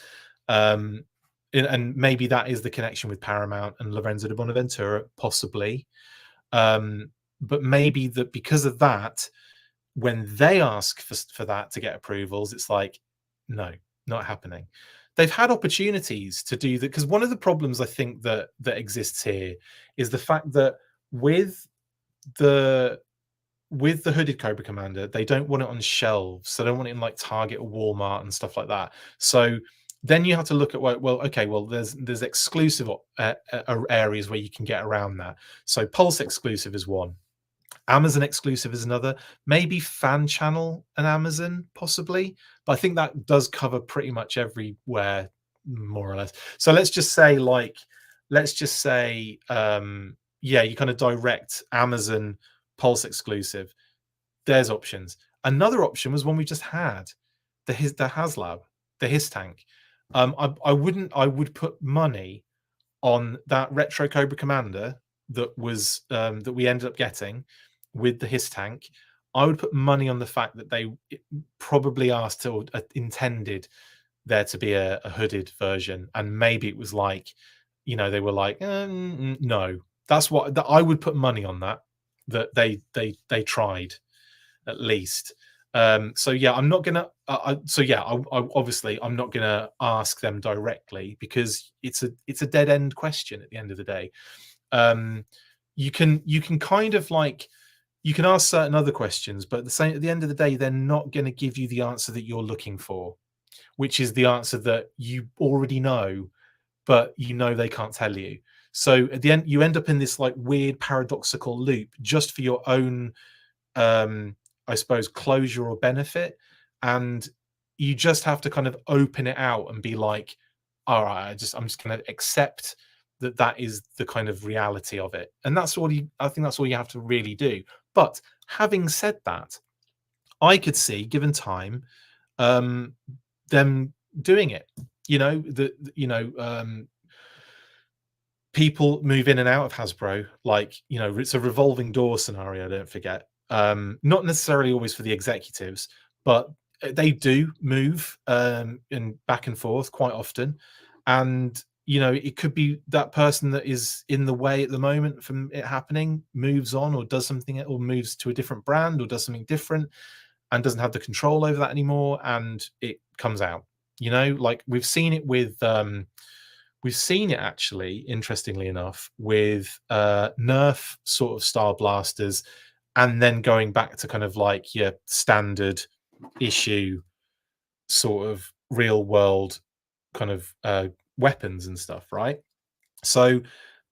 and maybe that is the connection with Paramount and Lorenzo de Bonaventura, possibly. But maybe that because of that, when they ask for that to get approvals, it's like, no, not happening. They've had opportunities to do that, because one of the problems I think that exists here is the fact that with the hooded Cobra Commander, they don't want it on shelves. So they don't want it in like Target or Walmart and stuff like that. So then you have to look at, well, okay, well, there's exclusive areas where you can get around that. So Pulse exclusive is one. Amazon exclusive is another. Maybe Fan Channel and Amazon, possibly. But I think that does cover pretty much everywhere, more or less. So let's just say, yeah, you kind of direct Amazon Pulse exclusive. There's options. Another option was one we just had, the HasLab, the His Tank. I would put money on that retro Cobra Commander that we ended up getting with the His Tank. I would put money on the fact that they probably asked or intended there to be a hooded version, and maybe it was like, they were like, no. That's what I would put money on, that they tried at least. So yeah, I'm not gonna. Obviously, I'm not gonna ask them directly, because it's a dead end question at the end of the day. You can kind of like, you can ask certain other questions, but at the end of the day, they're not going to give you the answer that you're looking for, which is the answer that you already know, but they can't tell you. So at the end, you end up in this like weird paradoxical loop just for your own, I suppose, closure or benefit. And you just have to kind of open it out and be like, all right, I'm just going to accept that is the kind of reality of it. And I think that's all you have to really do. But having said that, I could see, given time, them doing it. People move in and out of Hasbro, like, it's a revolving door scenario, don't forget. Not necessarily always for the executives, but they do move, and back and forth quite often. And it could be that person that is in the way at the moment from it happening moves on, or does something, or moves to a different brand, or does something different, and doesn't have the control over that anymore, and it comes out. Like we've seen it actually, interestingly enough, with Nerf sort of style blasters, and then going back to kind of like your standard issue sort of real world kind of weapons and stuff, right? So,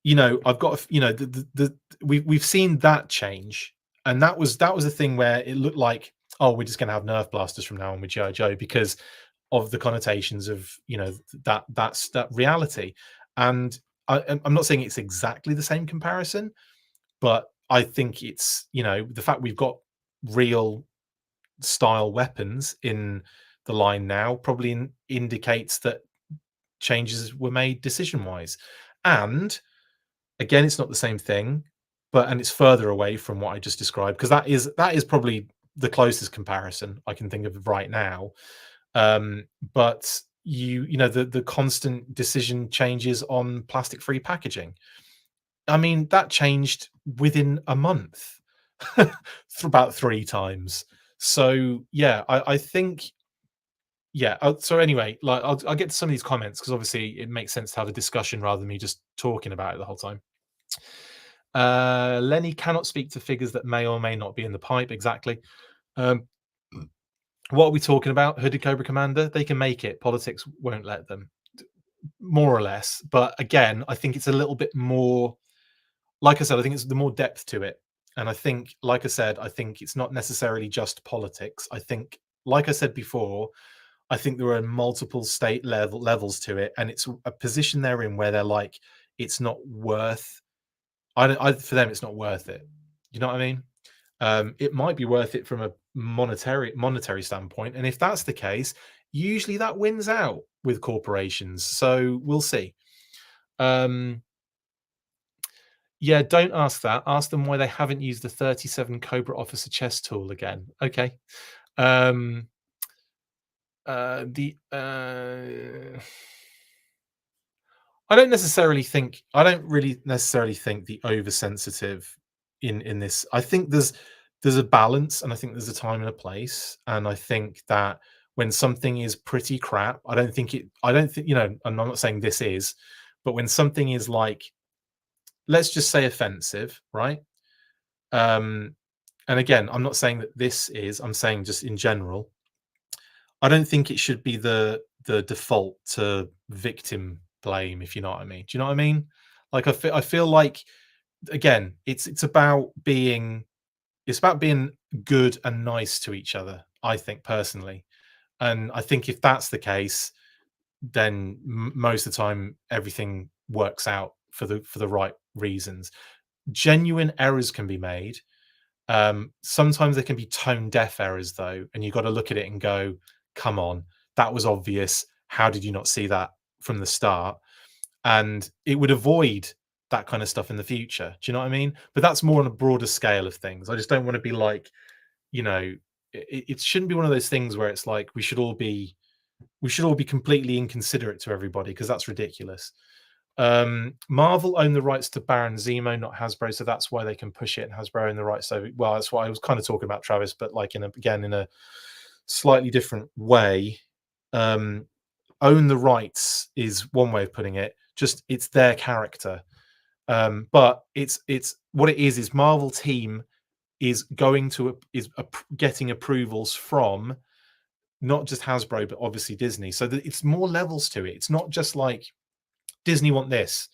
I've got we've seen that change, and that was a thing where it looked like, oh, we're just going to have Nerf blasters from now on with GI Joe, because of the connotations of that's that reality. And I'm not saying it's exactly the same comparison, but I think it's, the fact we've got real style weapons in the line now probably indicates that changes were made decision wise. And again, it's not the same thing, and it's further away from what I just described, because that is probably the closest comparison I can think of right now. But the constant decision changes on plastic free packaging. I mean, that changed within a month for about 3 times. So yeah, I think, yeah. So anyway, like I'll get to some of these comments, because obviously it makes sense to have a discussion rather than me just talking about it the whole time. Lenny cannot speak to figures that may or may not be in the pipe. Exactly. What are we talking about? Hooded Cobra Commander? They can make it. Politics won't let them, more or less. But again, I think it's a little bit more. Like I said, I think it's the more depth to it. And I think, like I said, I think it's not necessarily just politics. I think, like I said before, I think there are multiple state levels to it, and it's a position they're in where they're like, it's not worth. For them, it's not worth it. You know what I mean? It might be worth it from a monetary standpoint, and if that's the case, usually that wins out with corporations. So we'll see. Yeah, don't ask that. Ask them why they haven't used the 37 Cobra Officer chess tool again. Okay. The I don't really necessarily think the oversensitive in this. I think there's a balance, and I think there's a time and a place, and I think that when something is pretty crap, I don't think, and I'm not saying this is, but when something is like, let's just say offensive, right? Um, and again, I'm not saying that this is, I'm saying just in general, I don't think it should be the default to victim blame, if you know what I mean. Do you know what I mean? Like I feel like, again, it's about being good and nice to each other, I think personally. And I think if that's the case, then most of the time everything works out for the right reasons. Genuine errors can be made. Sometimes there can be tone deaf errors though, and you've got to look at it and go, come on, that was obvious. How did you not see that from the start? And it would avoid that kind of stuff in the future. Do you know what I mean? But that's more on a broader scale of things. I just don't want to be like, you know, it shouldn't be one of those things where it's like we should all be completely inconsiderate to everybody, because that's ridiculous. Marvel own the rights to Baron Zemo, not Hasbro, so that's why they can push it. And Hasbro own the rights. So, well, that's what I was kind of talking about, Travis, but like in a slightly different way. Um, own the rights is one way of putting it. Just it's their character, but it's what it is Marvel team is going to getting approvals from not just Hasbro, but obviously Disney. So that it's more levels to it. It's not just like Disney want this.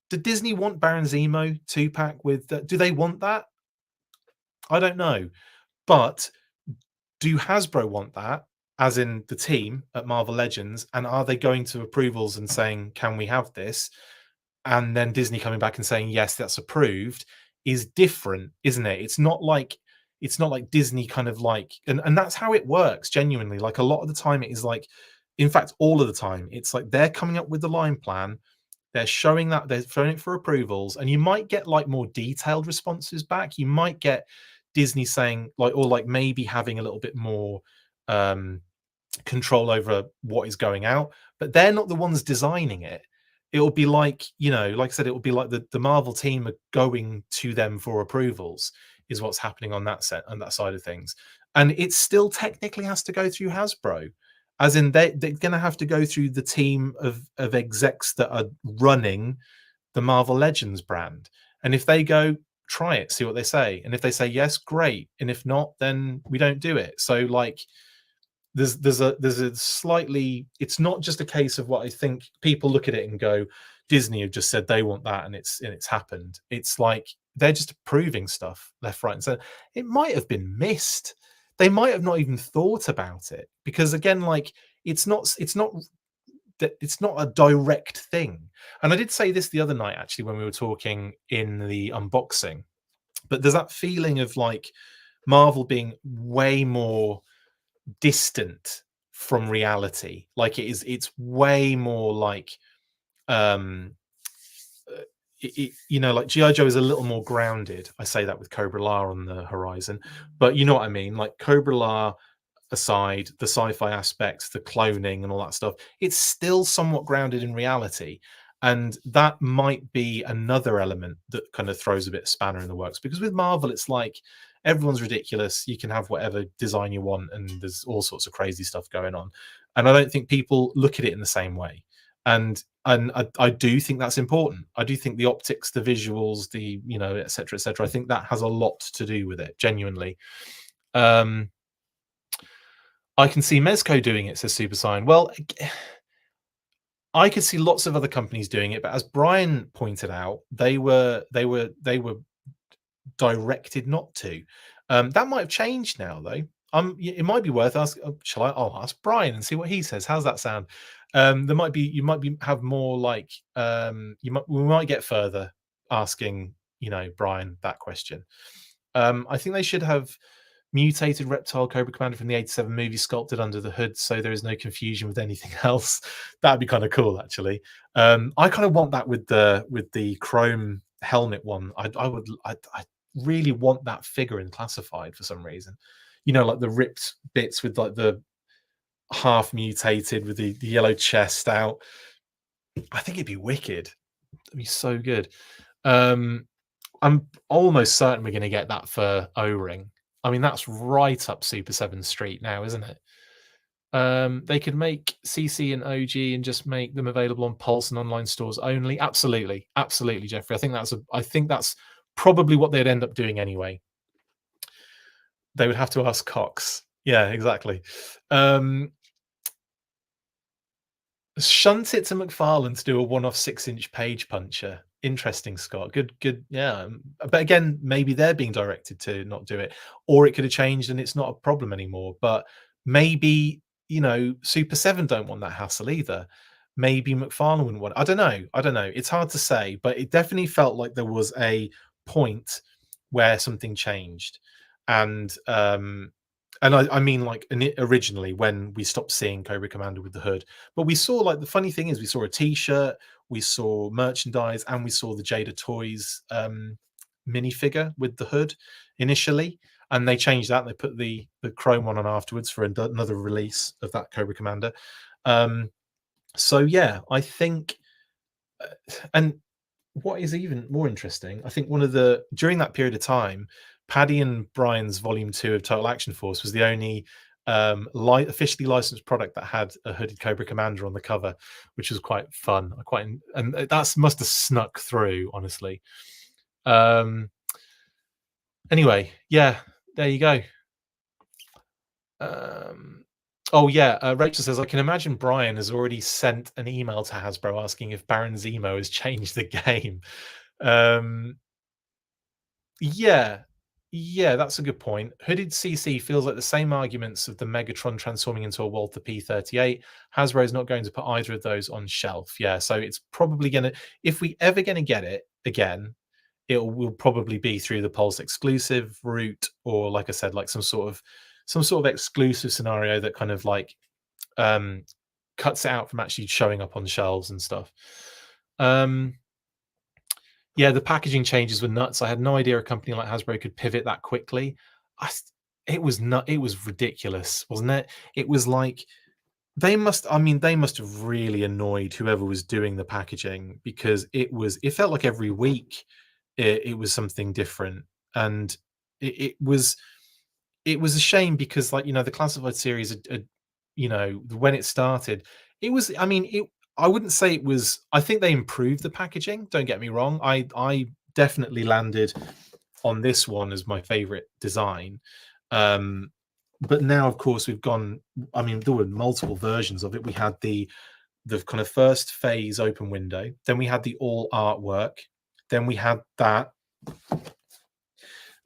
Did Disney want Baron Zemo 2-pack with? Do they want that? I don't know. But do Hasbro want that? As in the team at Marvel Legends, and are they going to approvals and saying, "Can we have this?" And then Disney coming back and saying, "Yes, that's approved," is different, isn't it? It's not like Disney kind of like, and that's how it works genuinely. Like a lot of the time, it is like, in fact, all of the time, it's like they're coming up with the line plan. They're showing that they're showing it for approvals, and you might get like more detailed responses back. You might get Disney saying like, or like maybe having a little bit more um, control over what is going out, but they're not the ones designing it. It'll be like, like I said, it will be like the Marvel team are going to them for approvals, is what's happening on that set on that side of things. And it still technically has to go through Hasbro, as in they're going to have to go through the team of execs that are running the Marvel Legends brand. And if they go, try it, see what they say. And if they say yes, great. And if not, then we don't do it. So like there's a slightly, it's not just a case of what I think people look at it and go, Disney have just said they want that and it's happened. It's like they're just approving stuff left, right, and center. It might have been missed. They might have not even thought about it, because again, like it's not a direct thing. And I did say this the other night actually when we were talking in the unboxing, but there's that feeling of like Marvel being way more distant from reality. Like it's way more like um like GI Joe is a little more grounded. I say that with Cobra La on the horizon, but you know what I mean. Like Cobra La aside, the sci-fi aspects, the cloning and all that stuff, it's still somewhat grounded in reality. And that might be another element that kind of throws a bit of spanner in the works, because with Marvel, it's like everyone's ridiculous. You can have whatever design you want, and there's all sorts of crazy stuff going on. And I don't think people look at it in the same way. And I do think that's important. I do think the optics, the visuals, the et cetera, et cetera. I think that has a lot to do with it, genuinely. I can see Mezco doing it, says Super Sign. Well, I could see lots of other companies doing it, but as Brian pointed out, they were directed not to. That might have changed now, though. It might be worth asking. I'll ask Brian and see what he says. How's that sound? You might have more like we might get further asking Brian that question. I think they should have mutated reptile Cobra Commander from the 87 movie sculpted under the hood, so there is no confusion with anything else. That'd be kind of cool, actually. I kind of want that with the chrome helmet one. I really want that figure in classified for some reason. Like the ripped bits with like the half mutated with the yellow chest out. I think it'd be wicked. It'd be so good. Um, I'm almost certain we're going to get that for O-Ring. I mean, that's right up Super 7 Street now, isn't it? They could make CC and OG and just make them available on Pulse and online stores only. Absolutely, absolutely, Jeffrey. I think that's probably what they'd end up doing anyway. They would have to ask Cox. Yeah, exactly. Shunt it to McFarlane to do a one-off 6-inch page puncher. Interesting, Scott. Good. Yeah, but again, maybe they're being directed to not do it, or it could have changed and it's not a problem anymore. But maybe Super 7 don't want that hassle either. Maybe McFarlane wouldn't want. I don't know. I don't know. It's hard to say, but it definitely felt like there was a point where something changed, and I mean, like originally when we stopped seeing Cobra Commander with the hood, but we saw, like, the funny thing is we saw a T-shirt, we saw merchandise, and we saw the Jada Toys minifigure with the hood initially, and they changed that. They put the chrome one on afterwards for another release of that Cobra Commander. So yeah, I think, and what is even more interesting, I think during that period of time, Paddy and Brian's Volume 2 of Total Action Force was the only officially licensed product that had a hooded Cobra Commander on the cover, which was quite fun. And that must have snuck through, honestly. Anyway, yeah, there you go. Oh yeah, Rachel says, I can imagine Brian has already sent an email to Hasbro asking if Baron Zemo has changed the game. Um, Yeah, yeah, that's a good point. Hooded CC feels like the same arguments of the Megatron transforming into a Walther P-38. Hasbro is not going to put either of those on shelf. Yeah, so it's probably gonna, if we ever gonna get it again, it will probably be through the Pulse exclusive route, or like I said, like some sort of exclusive scenario that kind of like um cuts it out from actually showing up on shelves and stuff. Um yeah, the packaging changes were nuts. I had no idea a company like Hasbro could pivot that quickly. I s It was it was ridiculous, wasn't it? It was like they must have really annoyed whoever was doing the packaging, because it felt like every week it was something different, and it was a shame because, like, the classified series when it started, it was, I mean, I wouldn't say it was, I think they improved the packaging, don't get me wrong. I definitely landed on this one as my favorite design. um but now, of course, we've gone, I mean, there were multiple versions of it. We had the kind of first phase open window, then we had the all artwork, then we had that,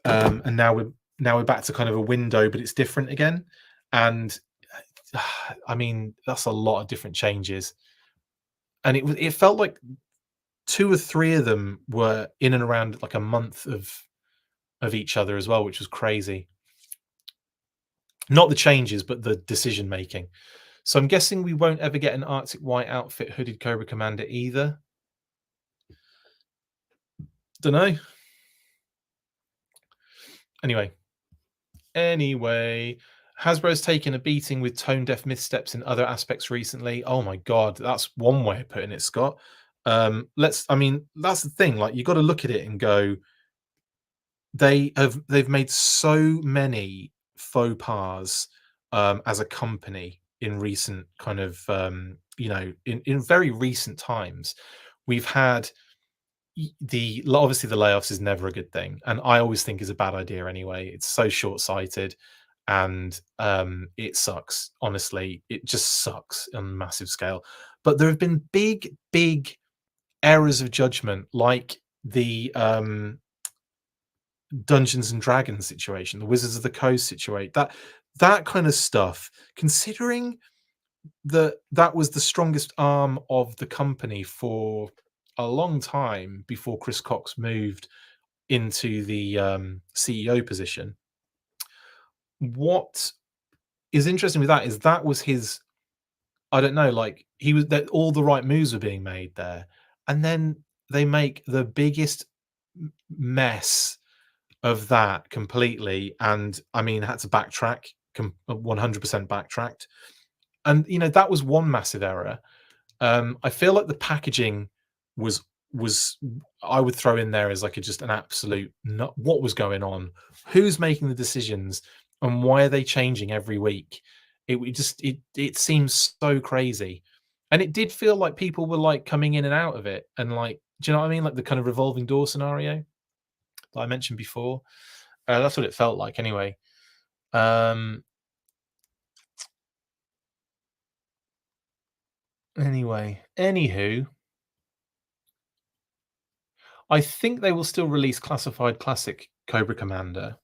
and now we're back to kind of a window, but it's different again. And I mean, that's a lot of different changes, and it felt like two or three of them were in and around like a month of each other as well, which was crazy. Not the changes, but the decision making. So I'm guessing we won't ever get an Arctic White outfit hooded Cobra Commander either. Don't know. Anyway, Hasbro's taken a beating with tone deaf missteps in other aspects recently. Oh my god, that's one way of putting it, Scott. I mean, that's the thing. Like, you got to look at it and go, they've made so many faux pas as a company in recent kind of in very recent times. We've had obviously the layoffs is never a good thing, and I always think is a bad idea anyway. It's so short-sighted, and it sucks. Honestly, it just sucks on a massive scale. But there have been big errors of judgment, like the Dungeons and Dragons situation, the Wizards of the Coast situation, that kind of stuff. Considering that was the strongest arm of the company for a long time before Chris Cox moved into the CEO position. What is interesting with that is that was his. I don't know, like, he was that all the right moves were being made there, and then they make the biggest mess of that completely, and I mean, had to backtrack, 100% backtracked, and that was one massive error. I feel like the packaging was was I would throw in there as like just an absolute what was going on, who's making the decisions, and why are they changing every week? It seems so crazy, and it did feel like people were like coming in and out of it, and like, do you know what I mean? Like the kind of revolving door scenario that I mentioned before. That's what it felt like, anyway. Um, anywho, I think they will still release classified classic Cobra Commander,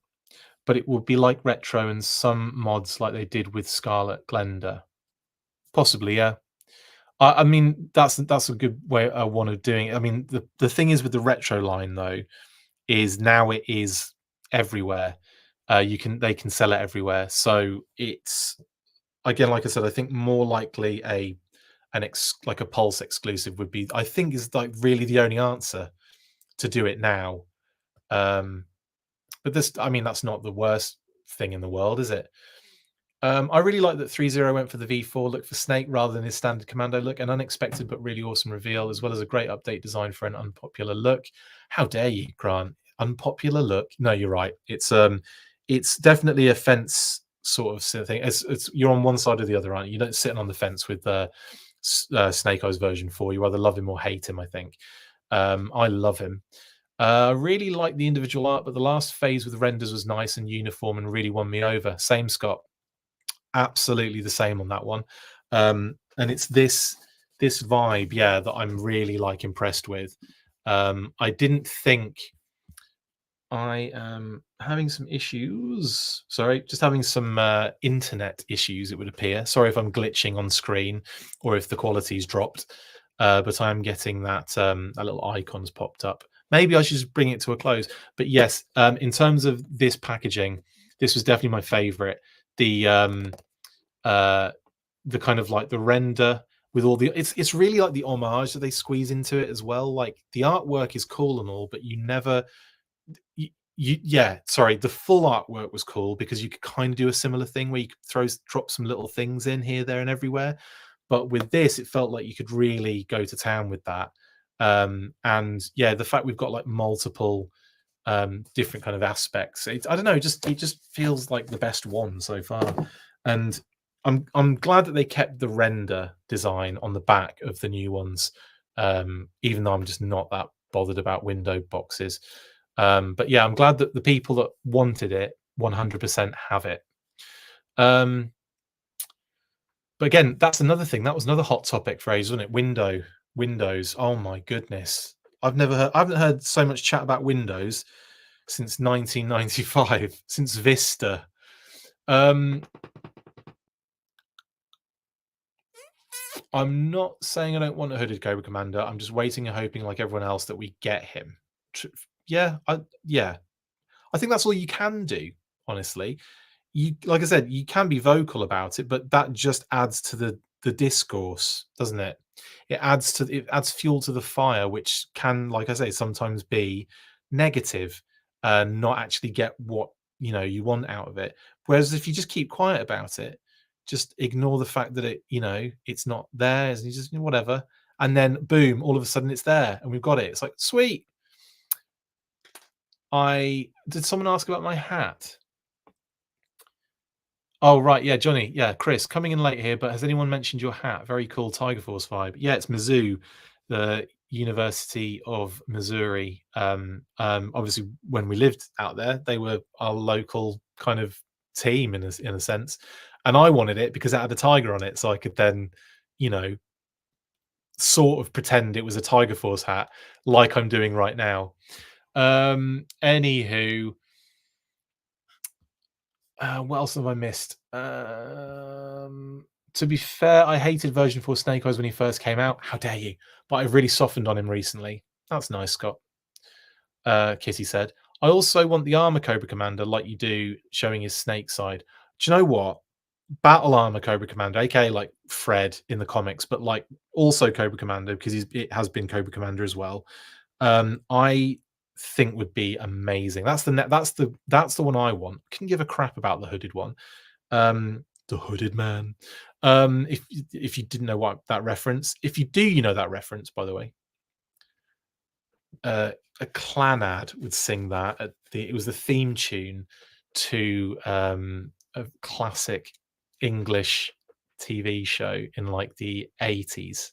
but it will be like retro and some mods like they did with Scarlet Glenda. Possibly, yeah. I mean, that's a good way, one of doing it. I mean, the thing is with the retro line though, is now it is everywhere. They can sell it everywhere. So it's, again, like I said, I think more likely like a Pulse exclusive would be, I think, is like really the only answer to do it now. Um, but this, I mean, that's not the worst thing in the world, is it? I really like that ThreeZero went for the V4 look for Snake rather than his standard commando look. An unexpected but really awesome reveal, as well as a great update design for an unpopular look. How dare you, Grant? Unpopular look? No, you're right. It's definitely a fence sort of thing. It's you're on one side or the other, aren't you? You're not sitting on the fence with Snake Eyes version 4. You either love him or hate him, I think. I love him. Really like the individual art, but the last phase with renders was nice and uniform and really won me over. Same, Scott. Absolutely the same on that one. And it's this vibe, yeah, that I'm really like impressed with. I didn't think I am having some issues. Sorry, just having some internet issues, it would appear. Sorry if I'm glitching on screen or if the quality's dropped. But I'm getting that little icon's popped up. Maybe I should just bring it to a close. But yes, in terms of this packaging, this was definitely my favorite. Uh the kind of like the render with all the, it's really like the homage that they squeeze into it as well. Like the artwork is cool and all, but you never yeah, sorry, the full artwork was cool because you could kind of do a similar thing where you could drop some little things in here, there, and everywhere. But with this, it felt like you could really go to town with that. And yeah, the fact we've got like multiple different kind of aspects, I don't know, just it just feels like the best one so far. And I'm glad that they kept the render design on the back of the new ones, even though I'm just not that bothered about window boxes. But yeah, I'm glad that the people that wanted it 100% have it. But again, that's another thing. That was another hot topic phrase, wasn't it? Windows. Oh my goodness. I haven't heard so much chat about Windows since 1995, since Vista. Um, I'm not saying I don't want a hooded Cobra Commander. I'm just waiting and hoping, like everyone else, that we get him. Yeah, yeah. I think that's all you can do, honestly. You, like I said, you can be vocal about it, but that just adds to the discourse, doesn't it? It adds fuel to the fire, which can, like I say, sometimes be negative and not actually get what you want out of it. Whereas if you just keep quiet about it, just ignore the fact that it's not there, and you just whatever, and then boom, all of a sudden it's there and we've got it. It's like sweet. I did someone ask about my hat? Oh, right. Yeah, Johnny. Yeah, Chris, coming in late here, but has anyone mentioned your hat? Very cool Tiger Force vibe. Yeah, it's Mizzou, the University of Missouri. Obviously, when we lived out there, they were our local kind of team in a sense, and I wanted it because it had a tiger on it, so I could then, you know, sort of pretend it was a Tiger Force hat, like I'm doing right now. Anywho, what else have I missed? To be fair, I hated version 4 Snake Eyes when he first came out. How dare you? But I've really softened on him recently. That's nice, Scott. Kitty said. I also want the armor Cobra Commander like you do, showing his snake side. Do you know what? Battle armor Cobra Commander, aka like Fred in the comics, but like also Cobra Commander because it has been Cobra Commander as well. I think would be amazing. That's the one I want. Couldn't give a crap about the hooded one. The hooded man. If you didn't know what that reference, if you do, you know that reference, by the way. A Clanad would sing that it was the theme tune to a classic English TV show in like the 80s.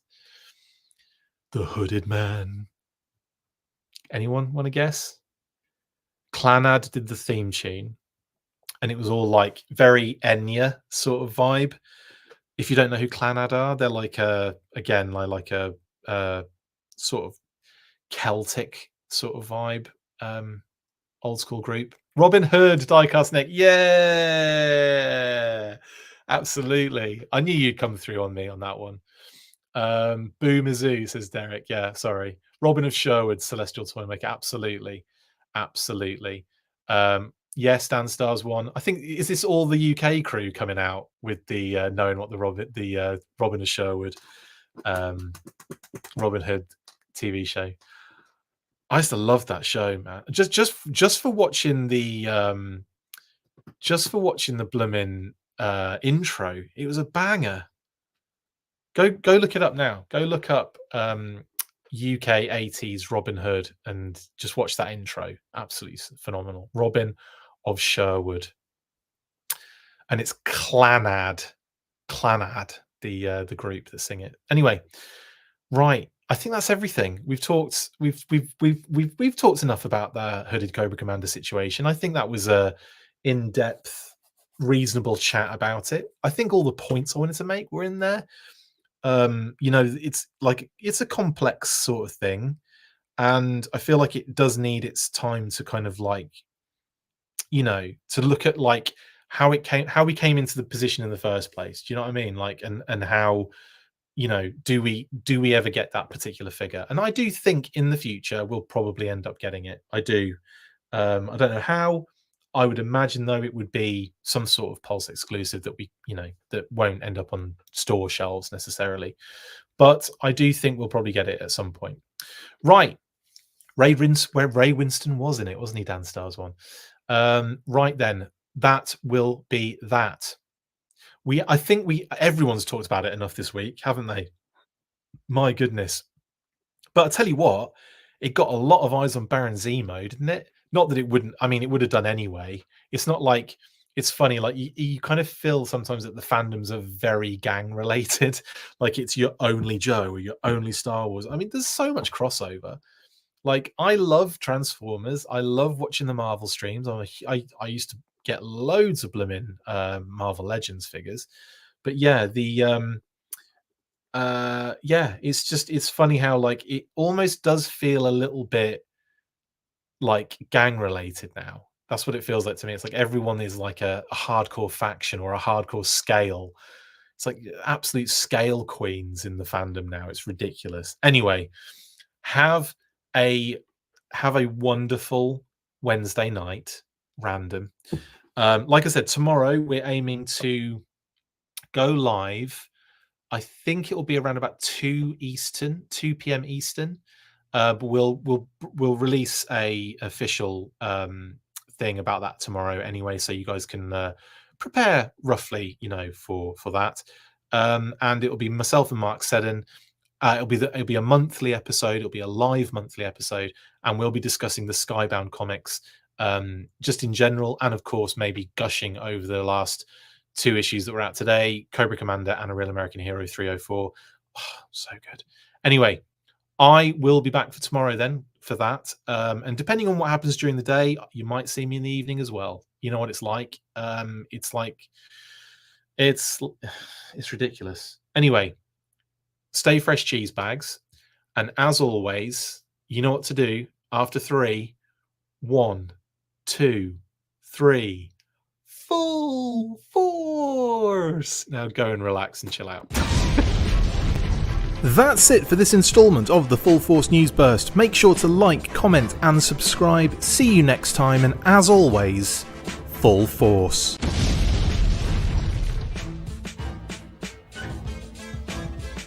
The Hooded Man. Anyone want to guess? Clanad did the theme tune, and it was all like very Enya sort of vibe. If you don't know who Clanad are, they're like a sort of Celtic sort of vibe, old school group. Robin Hood, Diecast Nick, yeah, absolutely. I knew you'd come through on me on that one. Boomazoo, says Derek. Yeah, sorry. Robin of Sherwood, Celestial Toymaker, absolutely, absolutely. Yes, Dan Stars one. I think, is this all the UK crew coming out with the knowing what the Robin of Sherwood, Robin Hood TV show? I used to love that show, man. Just for watching the blooming intro, it was a banger. Go look it up now. Go look up UK 80s Robin Hood and just watch that intro. Absolutely phenomenal. Robin of Sherwood. And it's Clanad, the group that sing it. Anyway, right. I think that's everything. We've talked enough about the Hooded Cobra Commander situation. I think that was a in-depth, reasonable chat about it. I think all the points I wanted to make were in there. It's a complex sort of thing, and I feel like it does need its time to kind of like, to look at like how we came into the position in the first place. Do you know what I mean? Like, and how, do we ever get that particular figure? And I do think in the future we'll probably end up getting it. I do. I don't know how. I would imagine though it would be some sort of Pulse exclusive that that won't end up on store shelves necessarily. But I do think we'll probably get it at some point. Right. Ray Winston was in it, wasn't he, Dan Stars one? Right then, that will be that. I think everyone's talked about it enough this week, haven't they? My goodness. But I tell you what, it got a lot of eyes on Baron Zemo, didn't it? Not that it wouldn't. I mean, it would have done anyway. It's not like, it's funny. Like you kind of feel sometimes that the fandoms are very gang related. Like it's your only Joe or your only Star Wars. I mean, there's so much crossover. Like I love Transformers. I love watching the Marvel streams. I used to get loads of blooming Marvel Legends figures. But yeah, it's funny how like it almost does feel a little bit like gang related now. That's what it feels like to me. It's like everyone is like a hardcore faction or a hardcore scale. It's like absolute scale queens in the fandom now. It's ridiculous. Anyway, have a wonderful Wednesday night. Random. Like I said, tomorrow we're aiming to go live. I think it will be around about 2 p.m. Eastern. But we'll release a official thing about that tomorrow anyway, so you guys can prepare roughly, for that. And it will be myself and Mark Seddon. It'll be a monthly episode. It'll be a live monthly episode, and we'll be discussing the Skybound comics just in general, and of course maybe gushing over the last 2 issues that were out today: Cobra Commander and A Real American Hero 304. Oh, so good. Anyway, I will be back for tomorrow then for that. And depending on what happens during the day, you might see me in the evening as well. You know what it's like. It's ridiculous. Anyway, stay fresh, cheese bags. And as always, you know what to do after 3. 1, 2, 3. Full force. Now go and relax and chill out. That's it for this installment of the Full Force News Burst. Make sure to like, comment and subscribe. See you next time, and as always, full force.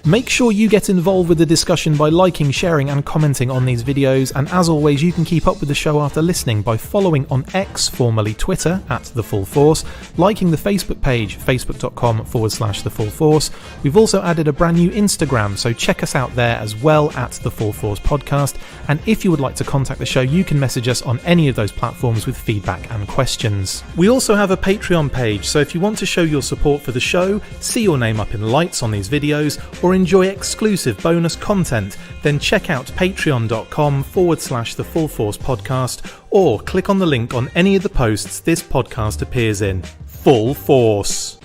Make sure you get involved with the discussion by liking, sharing and commenting on these videos, and as always you can keep up with the show after listening by following on X, formerly Twitter, @TheFullForce, liking the Facebook page, facebook.com/TheFullForce. We've also added a brand new Instagram, so check us out there as well @TheFullForce Podcast, and if you would like to contact the show you can message us on any of those platforms with feedback and questions. We also have a Patreon page, so if you want to show your support for the show, see your name up in lights on these videos, or enjoy exclusive bonus content, then check out patreon.com/TheFullForce Podcast, or click on the link on any of the posts this podcast appears in. Full Force.